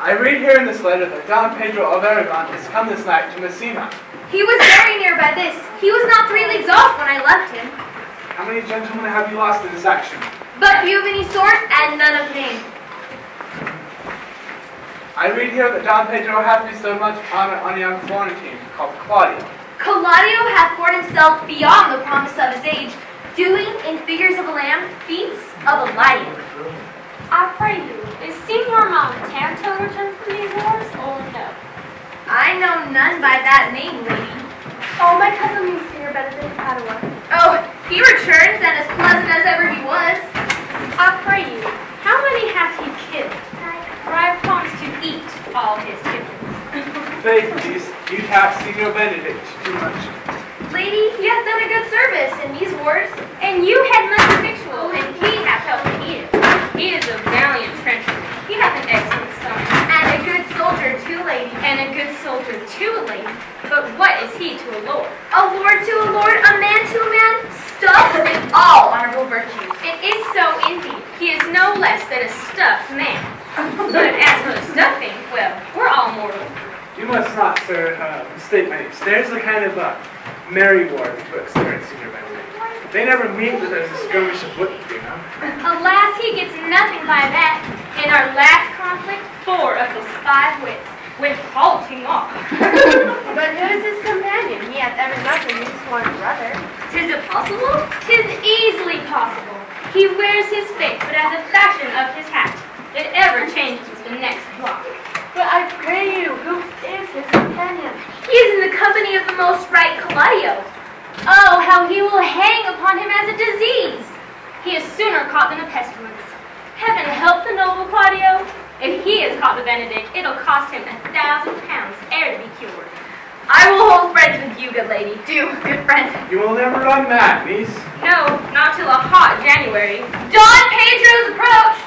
I read here in this letter that Don Pedro of Aragon is come this night to Messina. He was very near by this. He was not 3 leagues off when I left him. How many gentlemen have you lost in this action? But few of any sort, and none of name. I read here that Don Pedro hath bestowed much honor on a young Florentine called Claudio. Claudio hath poured himself beyond the promise of his age, doing, in figures of a lamb, feats of a lion. I pray you, is Signor Montanto returned from these wars, or no? I know none by that name, lady. Oh, my cousin means Signor Benedict Padua. Oh, he returns, and as pleasant as ever he was. I pray you, how many hath he killed? For I have promised to eat all his chickens. Faith, please, you task Signor Benedict too much. Lady, he hath done a good service in these wars. And you had much victual, and he hath helped to eat it. He is a valiant trenchman. He hath an excellent stomach. And a good soldier too, lady. And a good soldier to a lady. But what is he to a lord? A lord to a lord, a man to a man, stuffed with all honorable virtues. It is so indeed. He is no less than a stuffed man. But as for the stuffing, well, we're all mortal. You must not, sir, mistake my names. There's a kind of merry war betwixt her and Signor Benedict. They never meet with a skirmish of wit, you know. Alas, he gets nothing by that. In our last conflict, 4 of his 5 wits went halting off. But who is his companion? He hath evidently used one brother. 'Tis it possible? 'Tis easily possible. He wears his face, but as a fashion of his hat. It ever changes with the next block. But I pray you, who is his companion? He is in the company of the most right Claudio. Oh, how he will hang upon him as a disease! He is sooner caught than a pestilence. Heaven help the noble Claudio. If he is caught the Benedict, it'll cost him 1,000 pounds ere to be cured. I will hold friends with you, good lady. Do, good friend. You will never run mad, niece. No, not till a hot January. Don Pedro's approach!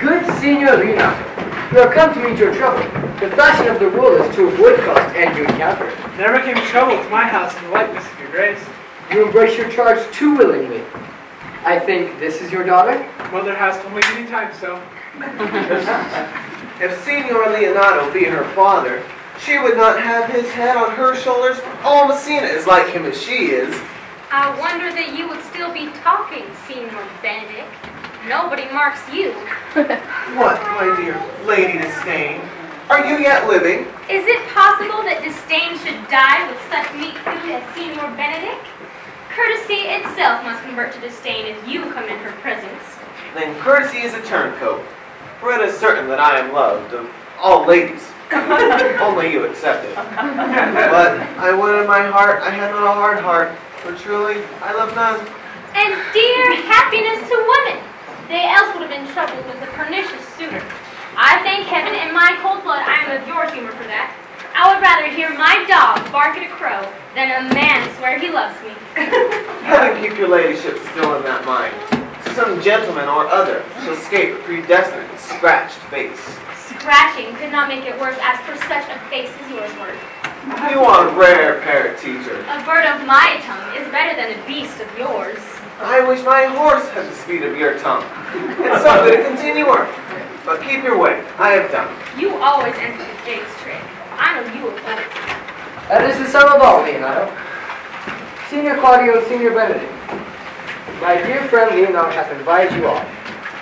Good Signorina, you are come to meet your trouble. The fashion of the world is to avoid cost and you encounter it. Never came trouble to my house in the likeness of your grace. You embrace your charge too willingly. I think this is your daughter? Mother has told me many times so. If Signor Leonardo be her father, she would not have his head on her shoulders. All Messina is like him as she is. I wonder that you would still be talking, Signor Benedict. Nobody marks you. What, my dear Lady Disdain? Are you yet living? Is it possible that disdain should die with such meat food as Signor Benedict? Courtesy itself must convert to disdain if you come in her presence. Then courtesy is a turncoat, for it is certain that I am loved of all ladies, only you excepted. But I would in my heart I had not a hard heart, for truly I love none. And dear happiness to women! They else would have been troubled with a pernicious suitor. I thank heaven in my cold blood I am of your humor for that. I would rather hear my dog bark at a crow than a man swear he loves me. Heaven keep your ladyship still in that mind. Some gentleman or other shall escape a predestined scratched face. Scratching could not make it worse as for such a face as yours were. You are a rare parrot teacher. A bird of my tongue is better than a beast of yours. I wish my horse had the speed of your tongue. It's so good to continue work. But keep your way. I have done. You always enter the jade's trick. I know you will pull it. That is the sum of all, Leonardo. Signor Claudio and Signor Benedict. My dear friend Leonardo hath invited you all.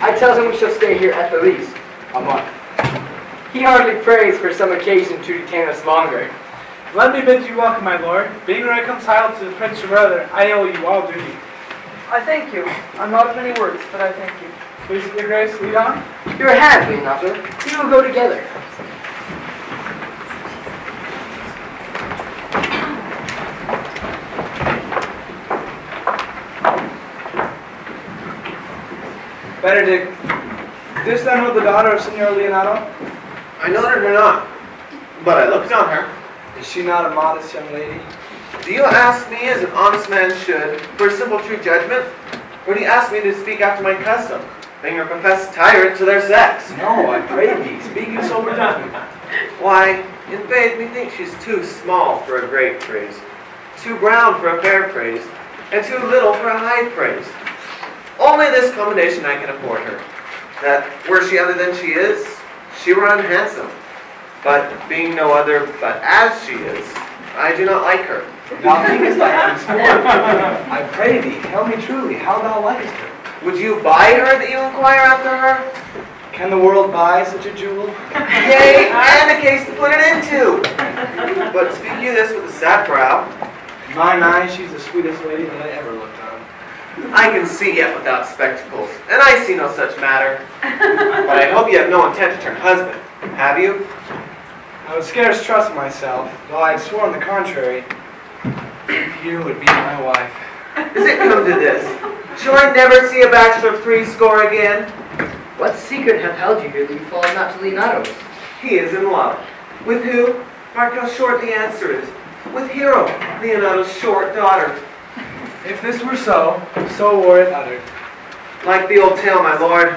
I tell him we shall stay here at the least a month. He hardly prays for some occasion to detain us longer. Let me bid you welcome, my lord. Being reconciled to the prince your brother, I owe you all duty. I thank you. I'm not of many words, but I thank you. Please, your grace, lead on. Your hand, Leonardo. We will go together. Benedict, didst thou know the daughter of Signor Leonardo? I noted her not, but I looked on her. Is she not a modest young lady? Do you ask me as an honest man should, for a simple true judgment? Or do you ask me to speak after my custom, being a confessed tyrant to their sex? No, I pray thee, speak in sober judgment. Why, in faith, methinks she's too small for a great praise, too brown for a fair praise, and too little for a high praise. only this commendation I can afford her, that were she other than she is, she were unhandsome. But being no other but as she is, I do not like her. Thou thinkest I am sport. I pray thee, tell me truly, how thou likest her. Would you buy her that you inquire after her? Can the world buy such a jewel? Yea, and a case to put it into. But speak you this with a sad brow. In mine eyes, she's the sweetest lady that I ever looked on. I can see yet without spectacles, and I see no such matter. But I hope you have no intent to turn husband, have you? I would scarce trust myself, though I had sworn the contrary. You would be my wife. Is it come to this? Shall I never see a bachelor of threescore again? What secret hath held you here that you fall not to Leonardo's? He is in love. With who? Mark how short the answer is. With Hero, Leonardo's short daughter. If this were so, so were it uttered. Like the old tale, my lord.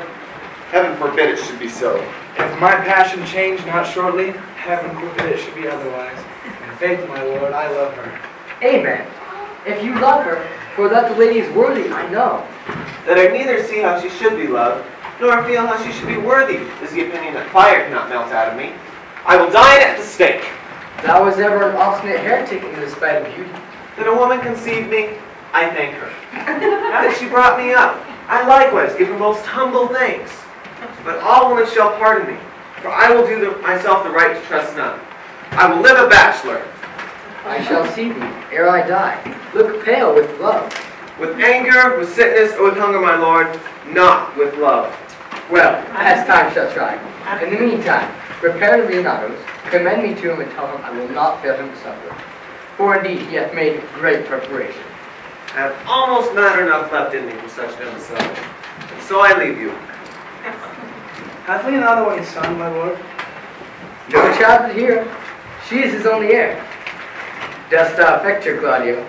Heaven forbid it should be so. If my passion change not shortly, heaven forbid it should be otherwise. In faith, my lord, I love her. Amen. If you love her, for that the lady is worthy, I know. That I neither see how she should be loved, nor feel how she should be worthy, is the opinion that fire cannot melt out of me. I will dine at the stake. Thou was ever an obstinate heretic in the spite of beauty. That a woman conceived me, I thank her. That she brought me up, I likewise give her most humble thanks. But all women shall pardon me, for I will do myself the right to trust none. I will live a bachelor. I shall see thee, ere I die. Look pale with love. With anger, with sickness, or with hunger, my lord, not with love. Well, as time shall try. In the meantime, repair to Leonardo's, commend me to him and tell him I will not fail him to supper. For indeed he hath made great preparation. I have almost matter enough left in me for such an episode. And so I leave you. Hath Leonardo any son, my lord? No child but here. She is his only heir. Dost thou affect her, Claudio?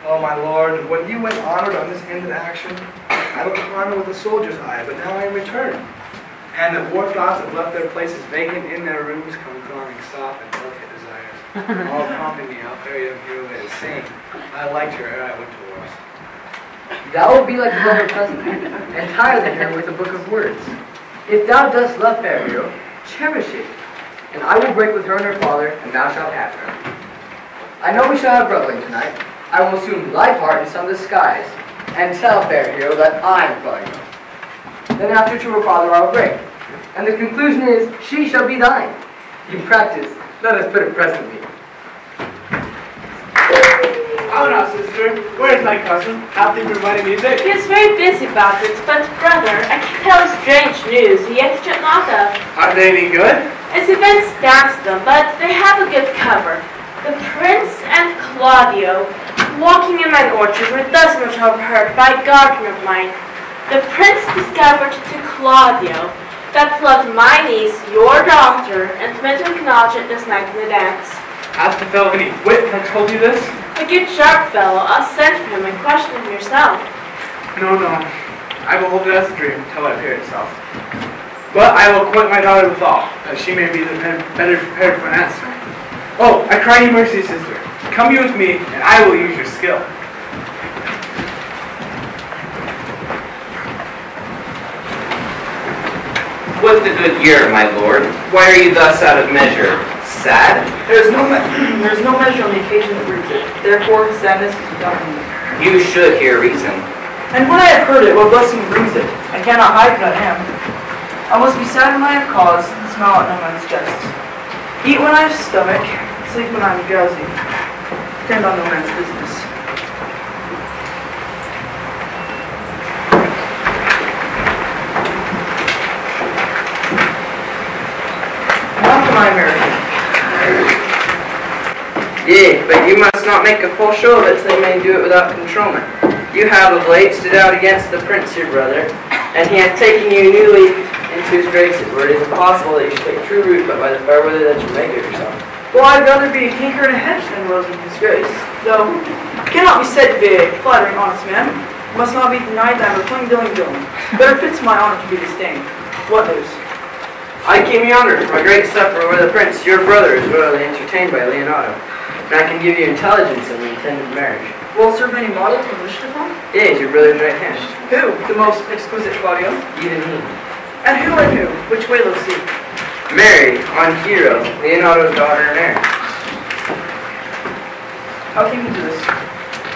Oh, my lord, when you went onward on this ended action, I looked upon her with a soldier's eye, but now I return. And the war thoughts have left their places vacant in their rooms, come calling soft and delicate desires. All prompting me how fair young hero is, saying, I liked her ere I went to wars. Thou wilt be like the lover present, and tire the hair with a book of words. If thou dost love fair hero, cherish it, and I will break with her and her father, and thou shalt have her. I know we shall have revelling tonight. I will assume thy part in some disguise, and tell fair hero that I am Claudio. Then after to her father I will break, and the conclusion is, she shall be thine. In practice, let us put it presently. Oh no, sister. Where's my cousin? Hath he provided music? He is very busy about it, but brother, I can tell you strange news he yet should not of. Are they any good? As events stands them, but they have a good cover. The Prince and Claudio, walking in mine orchard, were thus much overheard by a gardener of mine. The Prince discovered to Claudio that loved my niece, your daughter, and meant to acknowledge it this night in the dance. Hath the fellow any wit that told you this? A good sharp fellow, I'll send for him and question him yourself. No, no. I will hold it as a dream until it appear itself. But I will acquaint my daughter withal, that she may be better prepared for an answer. Oh, I cry you mercy, sister. Come you with me, and I will use your skill. What's the good year, my lord? Why are you thus out of measure? Sad? There's no measure on the occasion that brings it. Therefore, sadness is without meaning. You should hear reason. And when I have heard it, what blessing brings it? I cannot hide that I am. I must be sad when I have cause, and smile at no man's jests. Eat when I have stomach, sleep when I am drowsy. Attend on no man's business. Now for my American. Yea, but you must not make a full show of it, so they may do it without controlment. You have of late stood out against the prince your brother, and he hath taken you newly into his graces, where it is impossible that you should take true root but by the fair weather that you make of yourself. Well, I'd rather be a tinker and a hench than rose in disgrace. Though, it cannot be said to be a flattering honest man. It must not be denied that I'm a plain dilling villain. Better fits my honor to be disdained. What news? I came yonder from a great supper where the prince, your brother, is royally entertained by Leonardo, and I can give you intelligence of the intended marriage. Will serve any model to wish upon? Yea, is your brother's right hand. Who? The most exquisite Claudio? Even he. And who? Which way will see? Mary, on Hero, Leonardo's daughter and heir. How came you to this?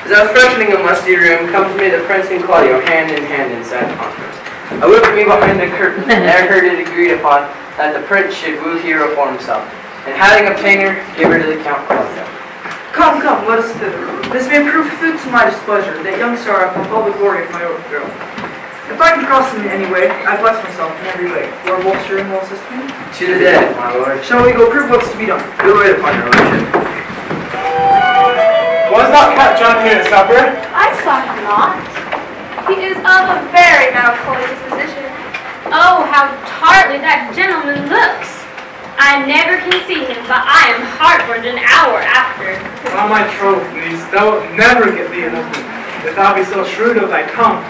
As I was freshening a musty room, comes to me the Prince and Claudio, hand in hand in sad conference. I looked at me behind the curtain, and there heard it agreed upon that the Prince should woo Hero for himself, and having obtained her, give her to the Count Claudio. Come, let us thither. This may prove food to my displeasure, that young star upon all the glory of my overthrow. If I can cross him in any way, I bless myself in every way. Lord Wolfster will assist me? To the dead, my lord. Shall we go prove what's to be done? Good wait upon your lordship. Was not Count John here at supper? I saw him not. He is of a very melancholy disposition. Oh, how tartly that gentleman looks. I never can see him, but I am heartburned an hour after. On my troth, niece, thou wilt never get thee another, if thou be so shrewd of thy tongue.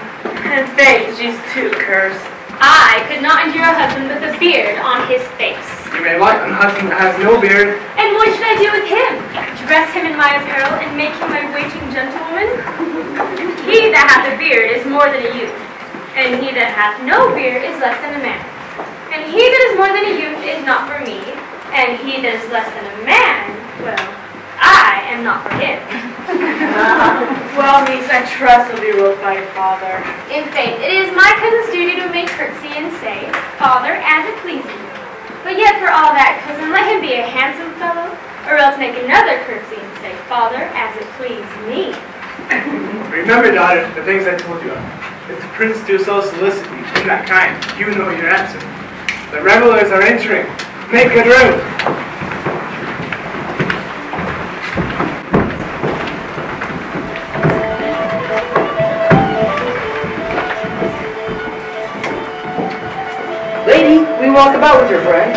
And faith, she's too cursed. I could not endure a husband with a beard on his face. You may like a husband that has no beard. And what should I do with him? Dress him in my apparel and make him my waiting gentlewoman? He that hath a beard is more than a youth, and he that hath no beard is less than a man. And he that is more than a youth is not for me, and he that is less than a man, well, I am not for him. Well, niece, I trust will be ruled by your father. In faith, it is my cousin's duty to make courtesy and say, Father, as it pleases you. But yet for all that, cousin, let him be a handsome fellow, or else make another courtesy and say, Father, as it please me. Remember, daughter, the things I told you of. If the prince do so solicit you in that kind, you know your answer. The revelers are entering. Make good room. Lady, we walk about with your friend.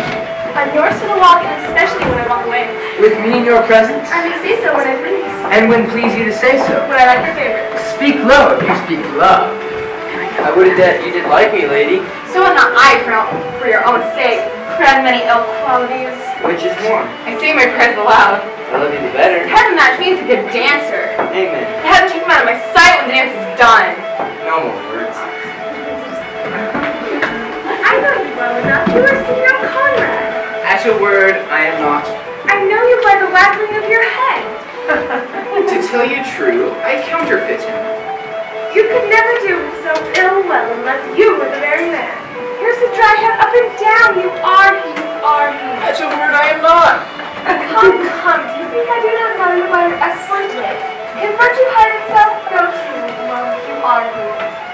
I'm yours for the walk, and especially when I walk away. With me in your presence? I may say so when I please. And when please you to say so? When I like your favorite. Speak low if you speak love. I would that you did like me, lady. So am not I for your own sake. For I have many ill qualities. Which is more? I say my prayers aloud. I love you the better. Heaven match me as a good dancer. Amen. To have take him out of my sight when the dance is done. No more words. I know you well enough. You are Signor Conrad. At your word, I am not. I know you by the waggling of your head. To tell you true, I counterfeit him. You could never do so ill well unless you were the very man. Here's the dry head up and down. You are he, you are he. At your word, I am not. Come, do you think I do not know you by your excellent wit? Can virtue hide itself? Go to, well, you are he.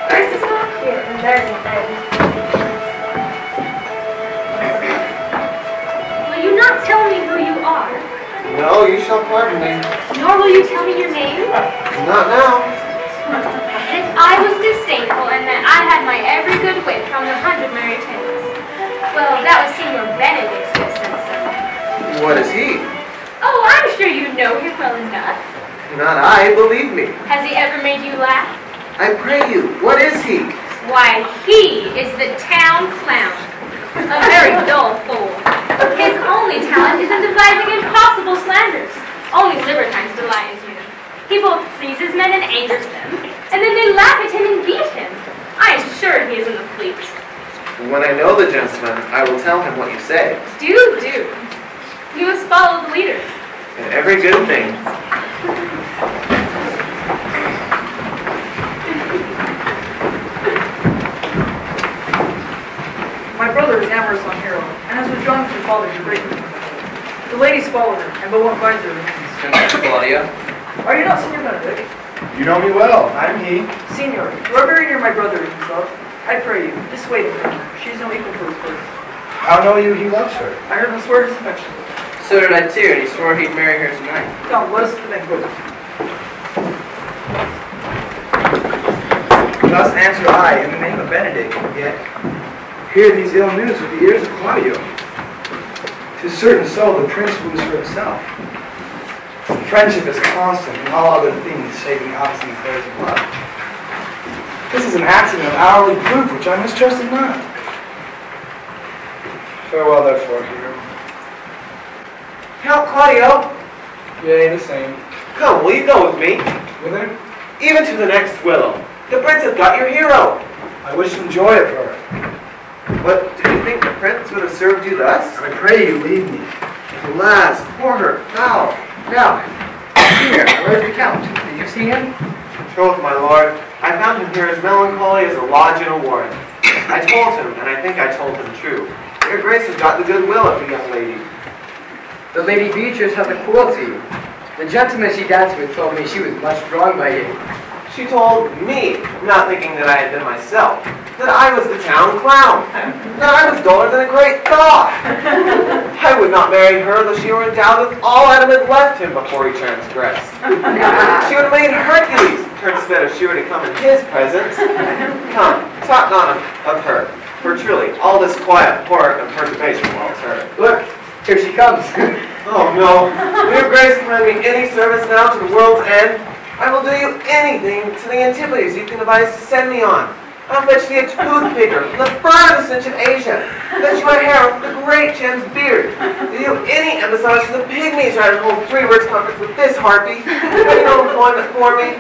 Grace is not here, and there's a thing. Will you not tell me who you are? No, you shall pardon me. Nor will you tell me your name? Not now. That I was disdainful, and that I had my every good wit from 100 merry tales. Well, that was Signor Benedict who said so. What is he? Oh, I'm sure you know him well enough. Not I, believe me. Has he ever made you laugh? I pray you, what is he? Why, he is the town clown. A very dull fool. His only talent is in devising impossible slanders. Only libertines delight in him. He both pleases men and angers them, and then they laugh at him and beat him. I am sure he is in the fleet. When I know the gentleman, I will tell him what you say. Do. You must follow the leaders. In every good thing. My brother is amorous on Hero, and has withdrawn from your father to great grief. The ladies follow her, and but one finds her remains. Claudia. Are you not Signor Benedict? You know me well. I'm he. Signor, you are very near my brother in his love. I pray you, dissuade him from her. She is no equal to his birth. How know you he loves her? I heard him swear his affection. So did I too, and he swore he'd marry her tonight. Come, let us to the banquet. Thus answer I in the name of Benedict, yet hear these ill news with the ears of Claudio. 'Tis certain so the prince woos for himself. Friendship is constant in all other things save the obstinate affairs of love. This is an accident of hourly proof which I mistrusted not. Farewell therefore, hero. Count Claudio! Yea, the same. Come, will you go with me? Whither? Even to the next willow. The prince has got your hero. I wish him joy of her. But do you think the prince would have served you thus? I pray you leave me. Alas, poor her, foul. Now, here, where's the Count? Did you see him? Troth, my lord, I found him here as melancholy as a lodge in a warren. I told him, and I think I told him true. Your grace has got the goodwill of the young lady. The Lady Beatrice hath a cruelty. The gentleman she danced with told me she was much wronged by you. She told me, not thinking that I had been myself, that I was the town clown, that I was duller than a great thought. I would not marry her though she were endowed with all Adam had left him before he transgressed. She would have made Hercules turn instead if she were to come in his presence. Come, talk not of her, for truly all this quiet horror and perturbation will her. Look, here she comes. Oh no, will your grace command me any service now to the world's end? I will do you anything to the antipodes you can devise to send me on. I'll fetch thee a toothpicker from the furthest inch of Asia. Fetch you a harrow from the great gem's beard. Do you any embassage from the pygmies rather than hold 3 words conference with this harpy? Have you no employment for me?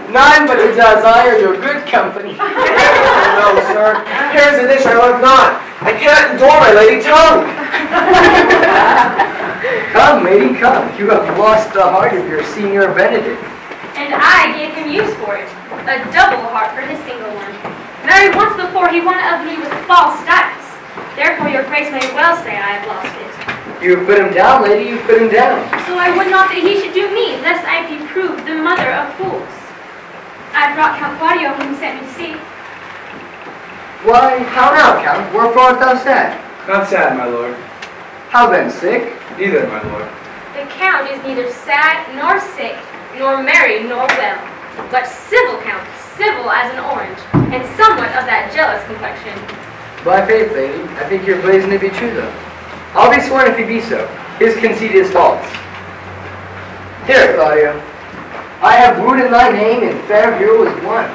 None but to desire your good company. No, sir. Here is a dish I love not. I cannot endure my lady tongue. Come, lady, come. You have lost the heart of your Senior Benedict. And I gave him use for it. A double heart for his single one. Married once before, he won of me with false styles. Therefore your grace may well say I have lost it. You have put him down, lady, you put him down. So I would not that he should do me, lest I be proved the mother of fools. I brought Count Claudio whom he sent me to see. Why, how now, Count? Wherefore art thou sad? Not sad, my lord. How then, sick? Neither, my lord. The Count is neither sad nor sick, nor merry nor well, but civil Count, civil as an orange, and somewhat of that jealous complexion. By faith, lady, I think your blazon to be true, though. I'll be sworn if he be so. His conceit is false. Here, Claudio. I have wooed in thy name, and fair hero is won.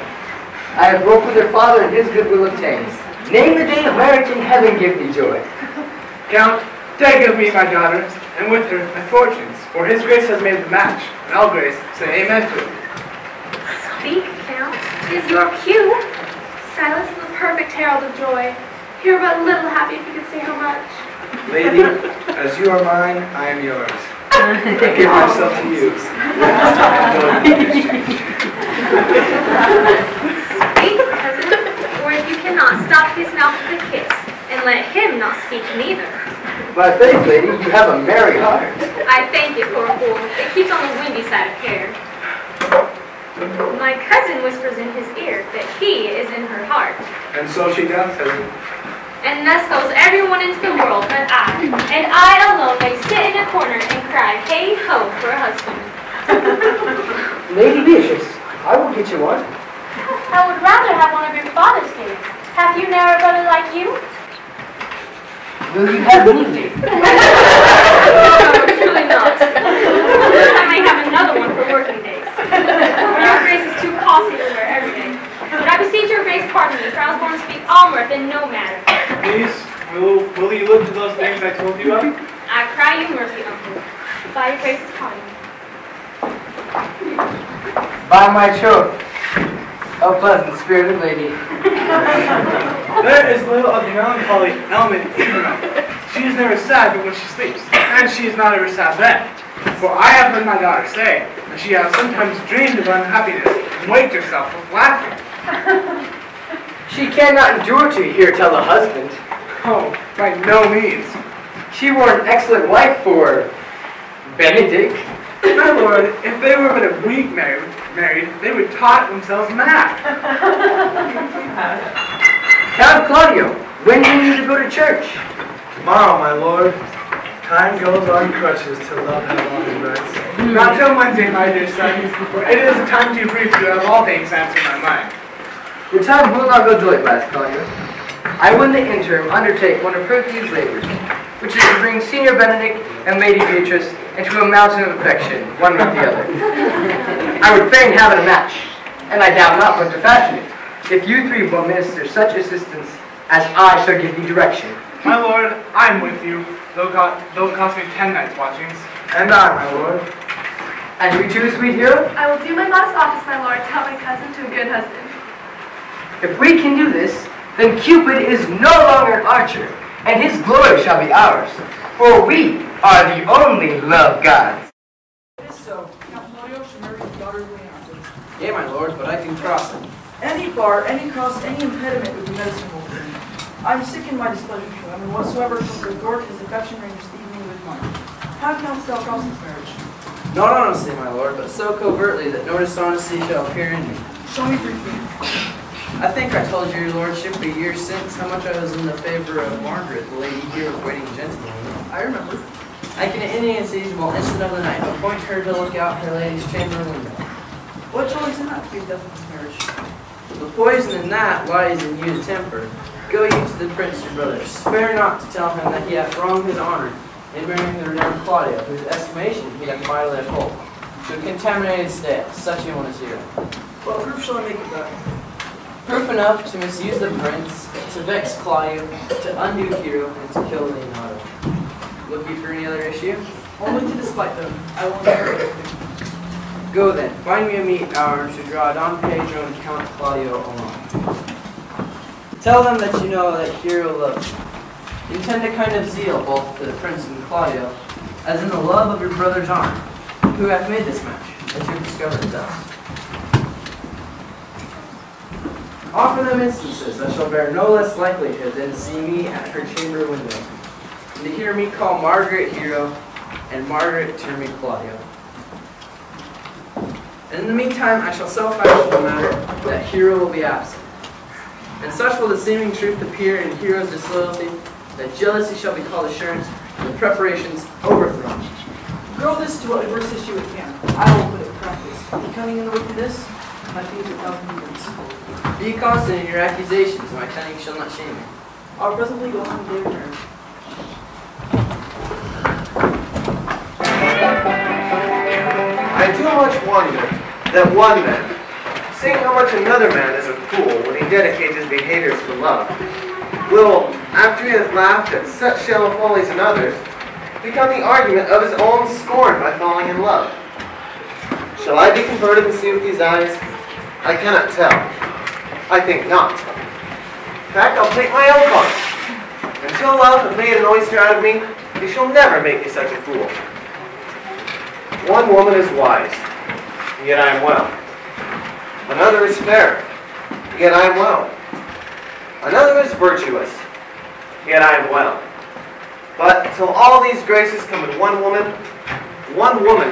I have broke with her father, and his goodwill obtained. Name the day of marriage, and heaven give thee joy. Count, take of me my daughter, and with her my fortunes, for his grace has made the match, and all grace say amen to it. Speak, Count. 'Tis your cue. Silence the perfect herald of joy. You're but little happy if you could say how much. Lady, as you are mine, I am yours. I give myself to you. Speak, cousin, or if you cannot, stop his mouth with a kiss, and let him not speak neither. By faith, lady, you have a merry heart. I thank you, poor fool. It keeps on the windy side of care. My cousin whispers in his ear that he is in her heart. And so she doth, cousin. And thus goes everyone into the world but I. And I alone may sit in a corner and cry, hey ho, for a husband. Lady Beatrice, I will get you one. I would rather have one of your father's kids. Have you ne'er a brother like you? Will you have me, lady? No, truly not. I may have another one for working days. Your grace is too costly to wear every day. But I beseech your grace pardon me, for I was born to speak all mirth and no matter. Please, will you look to those things I told you of? I cry you mercy, uncle. By your grace's pardon. By my troth, a pleasant spirited lady. There is little of the melancholy element in her mouth. She is never sad but when she sleeps, and she is not ever sad then. For I have heard my daughter say that she has sometimes dreamed of unhappiness and waked herself with laughing. She cannot endure to hear tell a husband. Oh, by no means. She were an excellent wife for Benedict. My lord, if they were but a week married, they would taught themselves math. Count Claudio, when do you need to go to church? Tomorrow, my lord. Time goes on crutches till love has on his rights. Not till Monday, my dear son, for it is a time too brief to have all things answer my mind. The time will not go joy past, Claudio. I will in the interim undertake one of Hercules' labors, which is to bring Senior Benedict and Lady Beatrice into a mountain of affection, one with the other. I would fain have it a match, and I doubt not but to fashion it, if you three will minister such assistance as I shall give thee direction. My lord, I am with you, though it cost me 10 nights' watchings. And I, my lord. And you too, sweet hero? I will do my modest office, my lord, to help my cousin to a good husband. If we can do this, then Cupid is no longer an archer, and his glory shall be ours. For we are the only love gods. It is so. Count Claudio should marry his daughter Leonardo. Yea, my lord, but I can cross it. Any bar, any cross, any impediment would be medicine for me. I am sick in my displeasure to him, and whatsoever from the Dork his affection may receive me with mine. How canst thou cross this marriage? Not honestly, my lord, but so covertly that no dishonesty shall appear in me. Show me briefly. I think I told your lordship a year since how much I was in the favor of Margaret, the lady here of waiting gentlewoman. I remember. I can at any unseasonable instant of the night appoint her to look out her lady's chamber window. What choice in that to be the death of this marriage? The poison in that lies in you to temper. Go you to the prince your brother. Spare not to tell him that he hath wronged his honor in marrying the renowned Claudio, whose estimation he hath mightily uphold. To a contaminated state, such a one as hero. What proof shall I make of that? Proof enough to misuse the prince, to vex Claudio, to undo Hero, and to kill Leonardo. Look you for any other issue? Only to despite them. I will never everything. Go then, find me a meet hour to draw Don Pedro and Count Claudio along. Tell them that you know that Hero loves you. Intend a kind of zeal both to the prince and Claudio, as in the love of your brother John, who hath made this match, as you have discovered thus. Offer them instances that shall bear no less likelihood than to see me at her chamber window, and to hear me call Margaret Hero, and Margaret to me Claudio. And in the meantime, I shall so fashion the matter that Hero will be absent. And such will the seeming truth appear in Hero's disloyalty, that jealousy shall be called assurance, and the preparations overthrown. Grow this to what adverse issue it can. I will put it in practice. Be cunning in the wickedness, my feet are thousand demons. Be constant in your accusations, my cunning shall not shame you. I'll presently go on the day of marriage. I do much wonder that one man, seeing how much another man is a fool when he dedicates his behaviors to love, will, after he has laughed at such shallow follies in others, become the argument of his own scorn by falling in love. Shall I be converted and see with these eyes? I cannot tell. I think not. In fact, I'll take my oath on it. Until love hath made an oyster out of me, he shall never make me such a fool. One woman is wise, yet I am well. Another is fair, yet I am well. Another is virtuous, yet I am well. But till all these graces come in one woman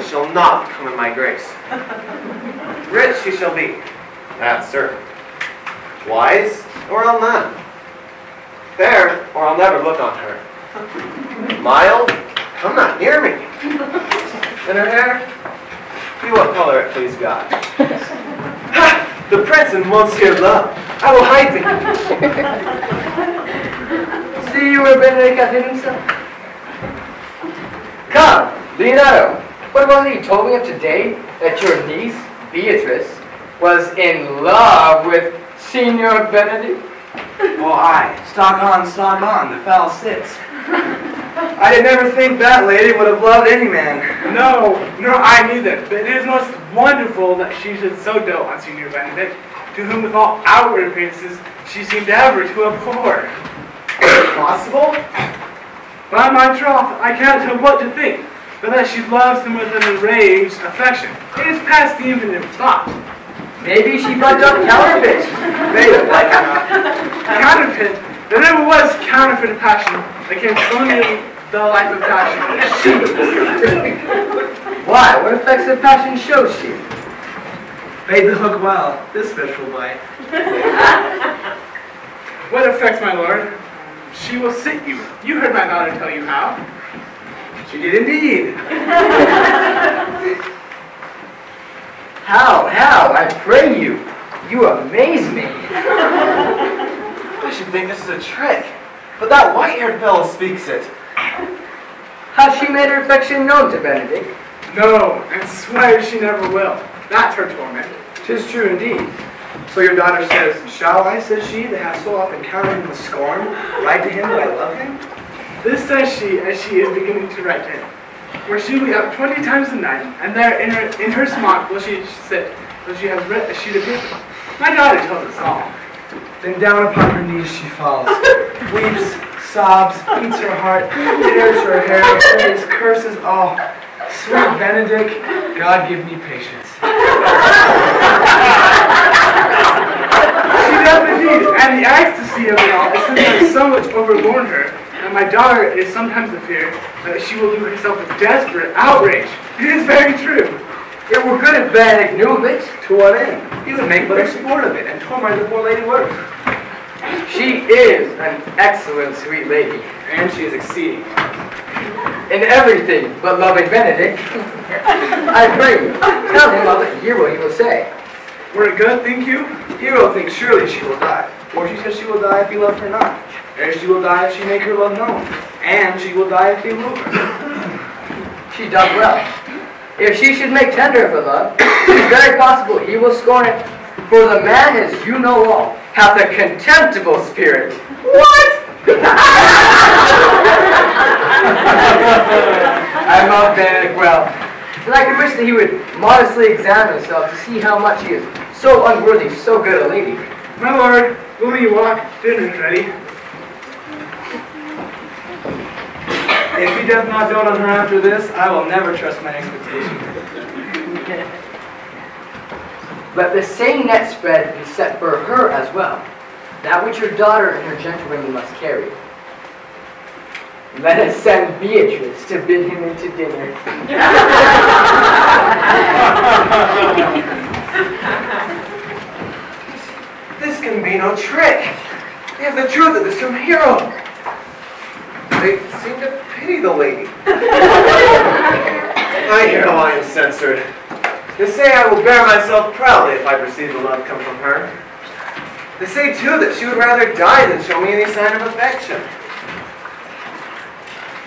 shall not come in my grace. Rich she shall be, that's certain. Wise, or I'll none. Fair, or I'll never look on her. Mild, come not near me. And her hair, be what color it please God. Ha! The prince and Monsieur Love, I will hide me. See you where Benedict hath hid himself. Come, Leonardo, what was it you told me of today that your niece, Beatrice, was in love with Signor Benedict? Oh, aye. Stock on, the foul sits. I did never think that lady would have loved any man. No, I neither. But it is most wonderful that she should so dote on Signor Benedict, to whom with all outward appearances she seemed ever to abhor. Possible? By my troth, I can't tell what to think, but that she loves him with an enraged affection. It is past the infinite of thought. Maybe she bugged up counterfeit. Maybe, like counterfeit. There never was counterfeit passion that came only the life of passion. Why? What effects of passion shows she? Bait the hook well. This fish will bite. What effects, my lord? She will sit you. You heard my daughter tell you how. She did indeed. How? I pray you. You amaze me. I should think this is a trick, but that white-haired fellow speaks it. Has she made her affection known to Benedict? No, and swears she never will. That's her torment. 'Tis true indeed. So your daughter says, shall I, says she, that have so often counted him with scorn, write to him that I love him? This says she, as she is beginning to write to him. where she will be up 20 times a night, and there in her smock will she sit, till she has read a sheet of paper. My daughter tells us all. Then down upon her knees she falls, weeps, sobs, beats her heart, tears her hair, prays, curses all. Sweet Benedict, God give me patience. She does indeed, and the ecstasy of it all is sometimes so much overborne her, and my daughter is sometimes afeard that she will do herself a desperate outrage. It is very true. It were good if Benedict knew of it. To what end? He would make but a sport of it, and torment the poor lady worse. She is an excellent sweet lady. And she is exceeding. In everything but loving Benedict. I pray you, tell him of it, hear what he will say. Were it good, think you? Hero thinks surely she will die. For she says she will die if he love her not. Ere she will die if she make her love known. And she will die if he woo her. She doth well. If she should make tender of her love, it is very possible he will scorn it. For the man, as you know all, hath a contemptible spirit. What? I love Benedict well, and I could wish that he would modestly examine himself to see how much he is so unworthy, so good a lady. My lord, will you walk? Dinner is ready. If he doth not dote on her after this, I will never trust my expectation. Let the same net spread be set for her as well, that which your daughter and her gentlewomen must carry. Let us send Beatrice to bid him into dinner. This can be no trick. They have the truth of this from Hero. They seem to pity the lady. I hear how I am censored. They say I will bear myself proudly if I perceive the love come from her. They say, too, that she would rather die than show me any sign of affection.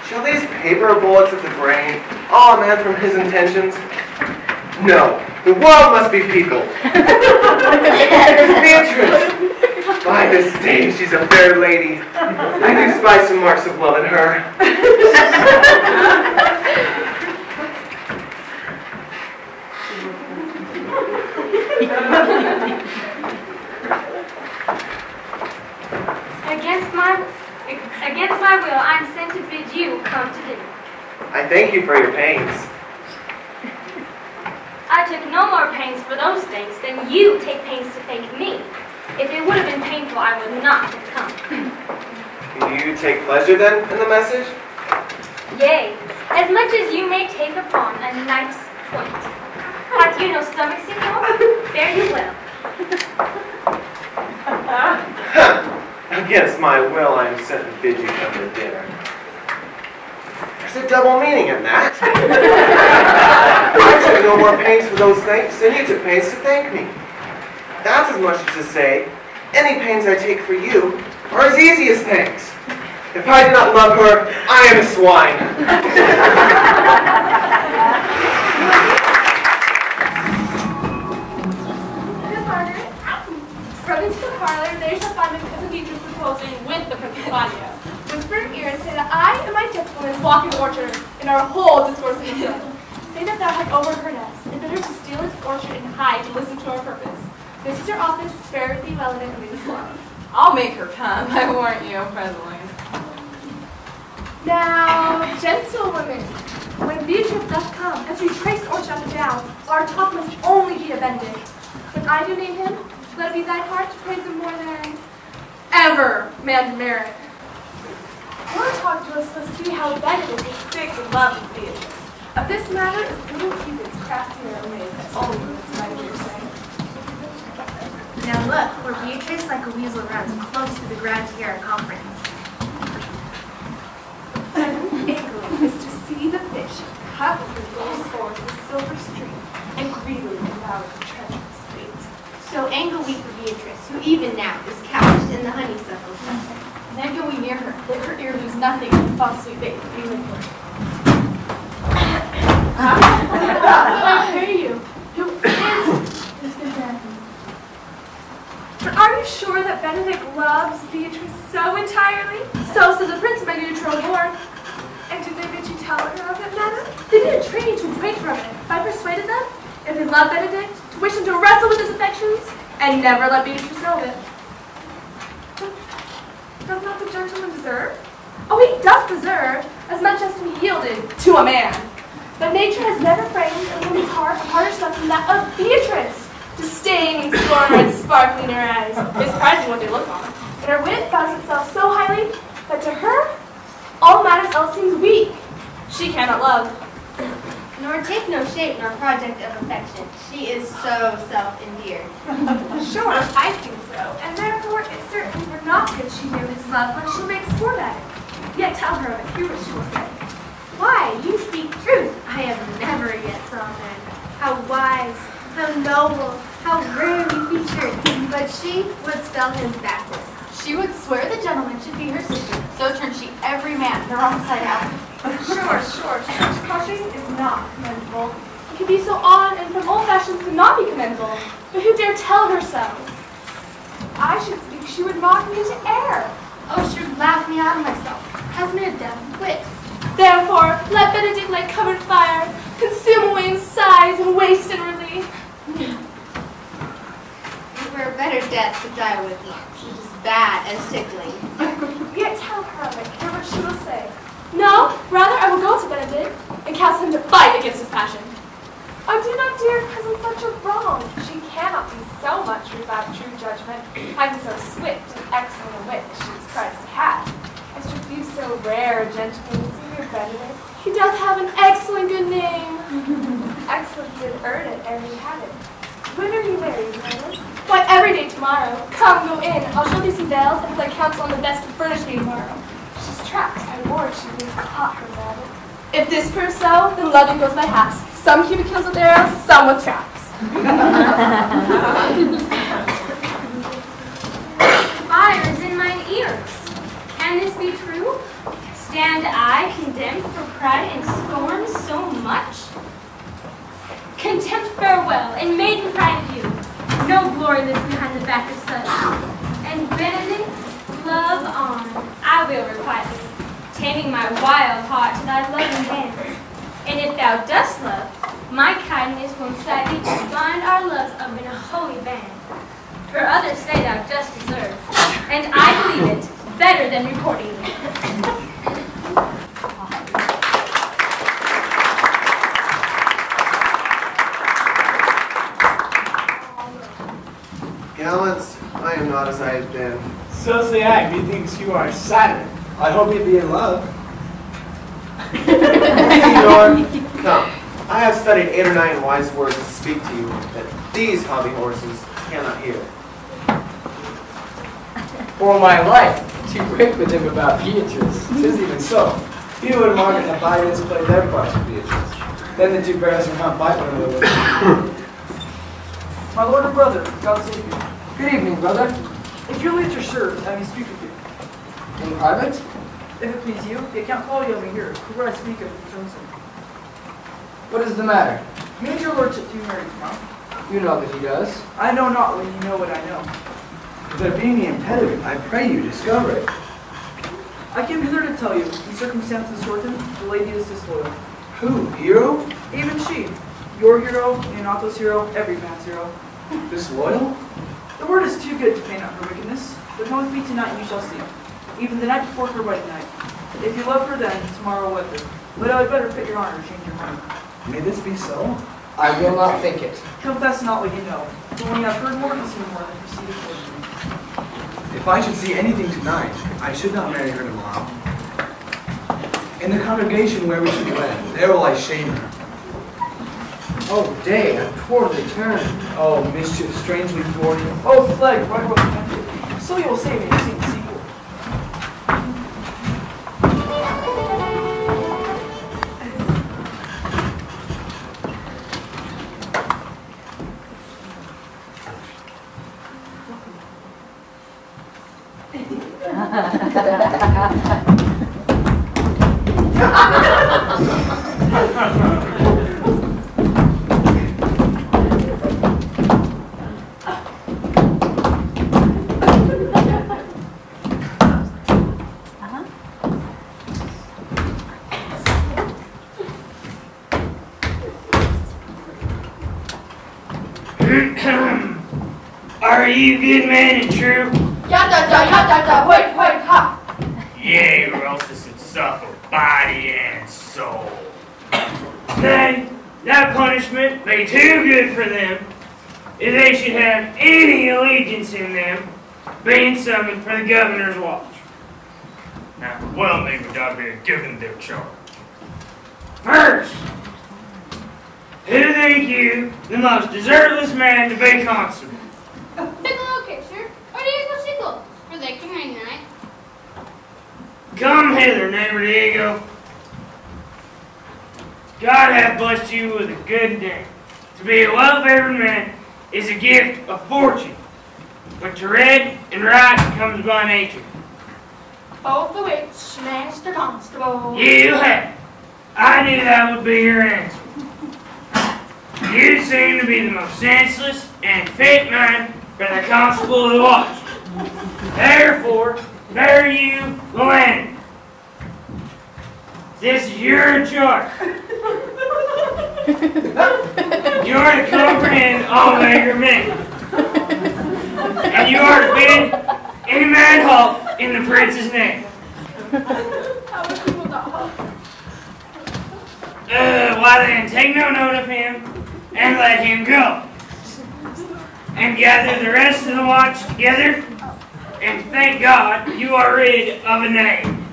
Shall these paper bullets of the brain awe a man from his intentions? No, the world must be peopled. It's Beatrice. By this day, she's a fair lady. I do spy some marks of love in her. Against my will, I am sent to bid you come to dinner. I thank you for your pains. I took no more pains for those things than you take pains to thank me. If it would have been painful, I would not have come. You take pleasure, then, in the message? Yea, as much as you may take upon a knife's point. Hath you no stomach, senor? Fare you well. Against my will, I am sent to bid you come to dinner. There's a double meaning in that. I took no more pains for those things than you took pains to thank me. That's as much as to say, any pains I take for you are as easy as thanks. If I do not love her, I am a swine. Good Margaret. Run into the parlor, there you shall find my cousin Beatrice proposing with the Princess Claudia. Whisper in her ear and say that I and my gentlewomen walk in the orchard and our whole discourse is good. Say that thou hast overheard us, and bid her to steal into the orchard and hide to listen to our purpose. This is your office, spare with thee relevant and leave us alone. I'll make her come, I warrant you, presently. Now, gentlewomen, when Beatrice doth come, as we trace the orchard up and down, our talk must only be of Benedict. When I do name him, let it be thy heart to praise him more than ever man merit. Your talk to us must be how Benedict is sick in love with Beatrice. Of this matter is little Cupid's crafty ways that only limits my hearsay. Now look, where Beatrice like a weasel runs close to the ground here at conference. Angle is to see the fish cut with gold swords the silver stream and greedily devour the treacherous bait. So angle we for Beatrice, who even now is couched in the honeysuckle. Then go we near her, let her ear lose nothing of the falsely bait we live for. I hear you. Who is this good man? But are you sure that Benedict loves Beatrice so entirely? So says the prince, my new betrothed lord. And did they bid you tell her of it, madam? They need a training to wait for a minute. If I persuaded them, if they love Benedict, to wish him to wrestle with his affections, and never let Beatrice know of it. Does not the gentleman deserve? Oh, he does deserve as much as to be yielded to a man. But nature has never framed a woman's heart a harder stuff than that of Beatrice. Disdain and scorn are sparkling in her eyes. It's surprising what they look on. And her wit bows itself so highly that to her, all matters else seems weak. She cannot love. Nor take no shape nor project of affection. She is so self-endeared. Sure, I think so. And therefore, it certainly were not good she knew his love, lest she make sport at it. Yet tell her of it, hear what she will say. Why, you speak truth. I have never yet saw men. How wise, how noble, how rarely featured. But she would spell him backwards. She would swear the gentleman should be her sister. So turned she every man the wrong side out. Sure. Such caution is not commendable. It can be so odd and from old fashions could not be commendable. But who dare tell her so? I should speak, she would mock me into air. Oh, she would laugh me out of myself. Has me a deaf wit. Therefore, let Benedict like covered fire consume away in sighs and waste inwardly. It were a better death to die with me. She is bad as tickling. Yet tell her of it, hear what she will say. No, rather I will go to Benedict and counsel him to fight against his passion. Oh, do not, dear cousin, such a wrong. She cannot be so much without true judgment, having so swift and excellent a wit as she is Christ to have. As to be so rare a gentleman, Senior Benedict, he doth have an excellent good name. Excellent did earn it ere he had it. When are you married, madam? Why, every day tomorrow. Come, go in. I'll show thee some veils and play counsel on the best to furnish thee tomorrow. She's trapped. I warrant she will caught her, madam. If this proves so, then loving goes by halves. Some Cupid kills with arrows, some with traps. Fire is in mine ears. Can this be true? Stand I condemned for pride and scorn so much? Contempt farewell, and maiden pride of you. No glory lives behind the back of such. And Benedict, love on, I will requite thee, taming my wild heart to thy loving hands. And if thou dost love, my kindness will incite thee to bind our loves up in a holy band. For others say thou dost deserve, and I believe it better than reporting it. Gallants, I am not as I have been. So say I, methinks you are Saturn. I hope you be in love. Senor, come. I have studied 8 or 9 wise words to speak to you that these hobby horses cannot hear. For my life, to break with him about Beatrice. 'Tis even so. You and Margaret have by this play their parts with Beatrice. Then the two bears will not bite one another. My lord and brother, God save you. Good evening, brother. If your leisure serves, I may speak with you. In private? If it please you, the Count Claudio may hear, who I speak of Johnson. What is the matter? Means your lordship to marry tomorrow. You know that he does. I know not when you know what I know. If there be any impediment, I pray you discover it. I came hither to tell you, in circumstances shortened, the lady is disloyal. Who? Hero? Even she. Your hero, Leonato's hero, every man's hero. Disloyal? The word is too good to paint out her wickedness, but come with me tonight and you shall see. Even the night before her wedding night. If you love her then, tomorrow wed her. But I would better fit your honor, change your mind. May this be so? I will not think it. Confess not what you know. But when you have heard more and seen more, then proceed accordingly. If I should see anything tonight, I should not marry her tomorrow. In the congregation where we should wed, there will I shame her. Oh, day, a poorly turned. Oh, mischief strangely thwarted. Oh, plague, right well connected. So you will save me to see the sequel. Are you good man and true? Yada, wait, ha! Yea, or else this would suffer body and soul. Then, that punishment be too good for them, if they should have any allegiance in them, being summoned for the governor's watch. Now, well may we not be given their charge. First, who think you the most deserveless man to be constable? Okay, sir. Or Diego Sickle, for they can hang tonight. Come hither, neighbor Diego. God hath blessed you with a good name. To be a well-favored man is a gift of fortune, but to read and write comes by nature. Both of which, Master Constable. You have. I knew that would be your answer. You seem to be the most senseless and fit man for the constable of the watch. Therefore, bear you the land. This is your charge. You are to comprehend all beggar men. And you are to bid any man halt in the prince's name. How would people not halt? Why then, take no note of him and let him go. And gather the rest of the watch together, and thank God you are rid of a name.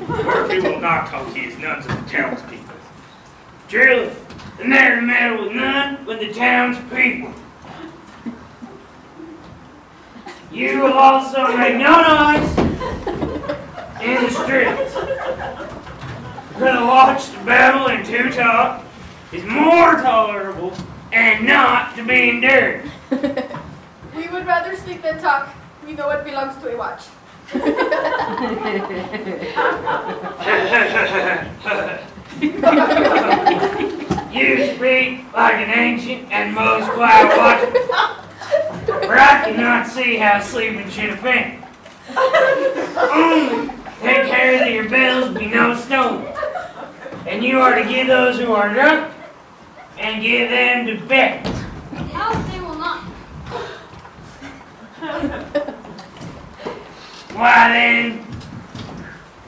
Murphy will not accuse none of the townspeople. Truly, the mayor meddle with none but the townspeople. You will also make no noise in the streets. For the watch to babble and to talk is more tolerable and not to be endured. We would rather sleep than talk. We know it belongs to a watch. You speak like an ancient and most quiet watchman, for I cannot see how sleeping should offend. Only take care that your bells be no stolen, and you are to give those who are drunk, and give them to bed. How they will not. Why then,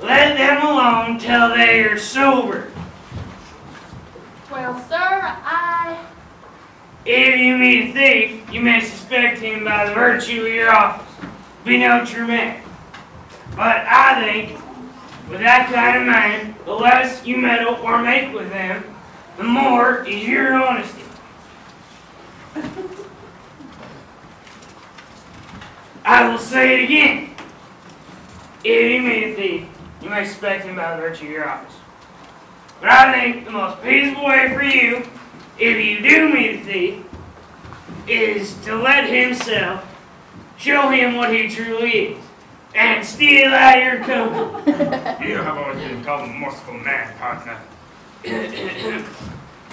let them alone till they are sober. Well, sir, If you meet a thief, you may suspect him by the virtue of your office. Be no true man. But I think, with that kind of man, the less you meddle or make with them, the more is your honesty. I will say it again. If you meet a thief, you may suspect him by the virtue of your office. But I think the most peaceable way for you, if you do meet a thief, is to let himself show him what he truly is, and steal out your company. You have always been called a merciful man, partner.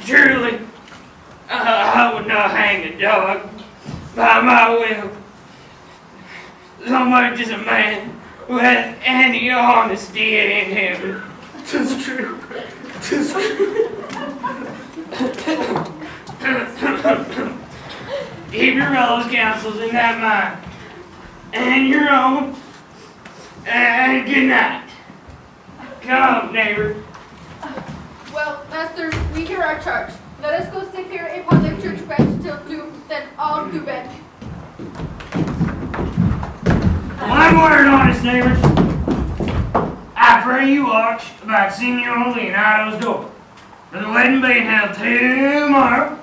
Truly, I would not hang a dog by my will. So much as a man who hath any honesty in him. 'Tis true. 'Tis true. Keep your fellows' counsels in that mind, and your own, and good night. Come, neighbor. well, masters, we hear our charge. Let us go sit here upon the church bench till 2, then all to bed. One word, honest neighbors. I pray you watch about Signor Leonardo's door. For the wedding being held tomorrow,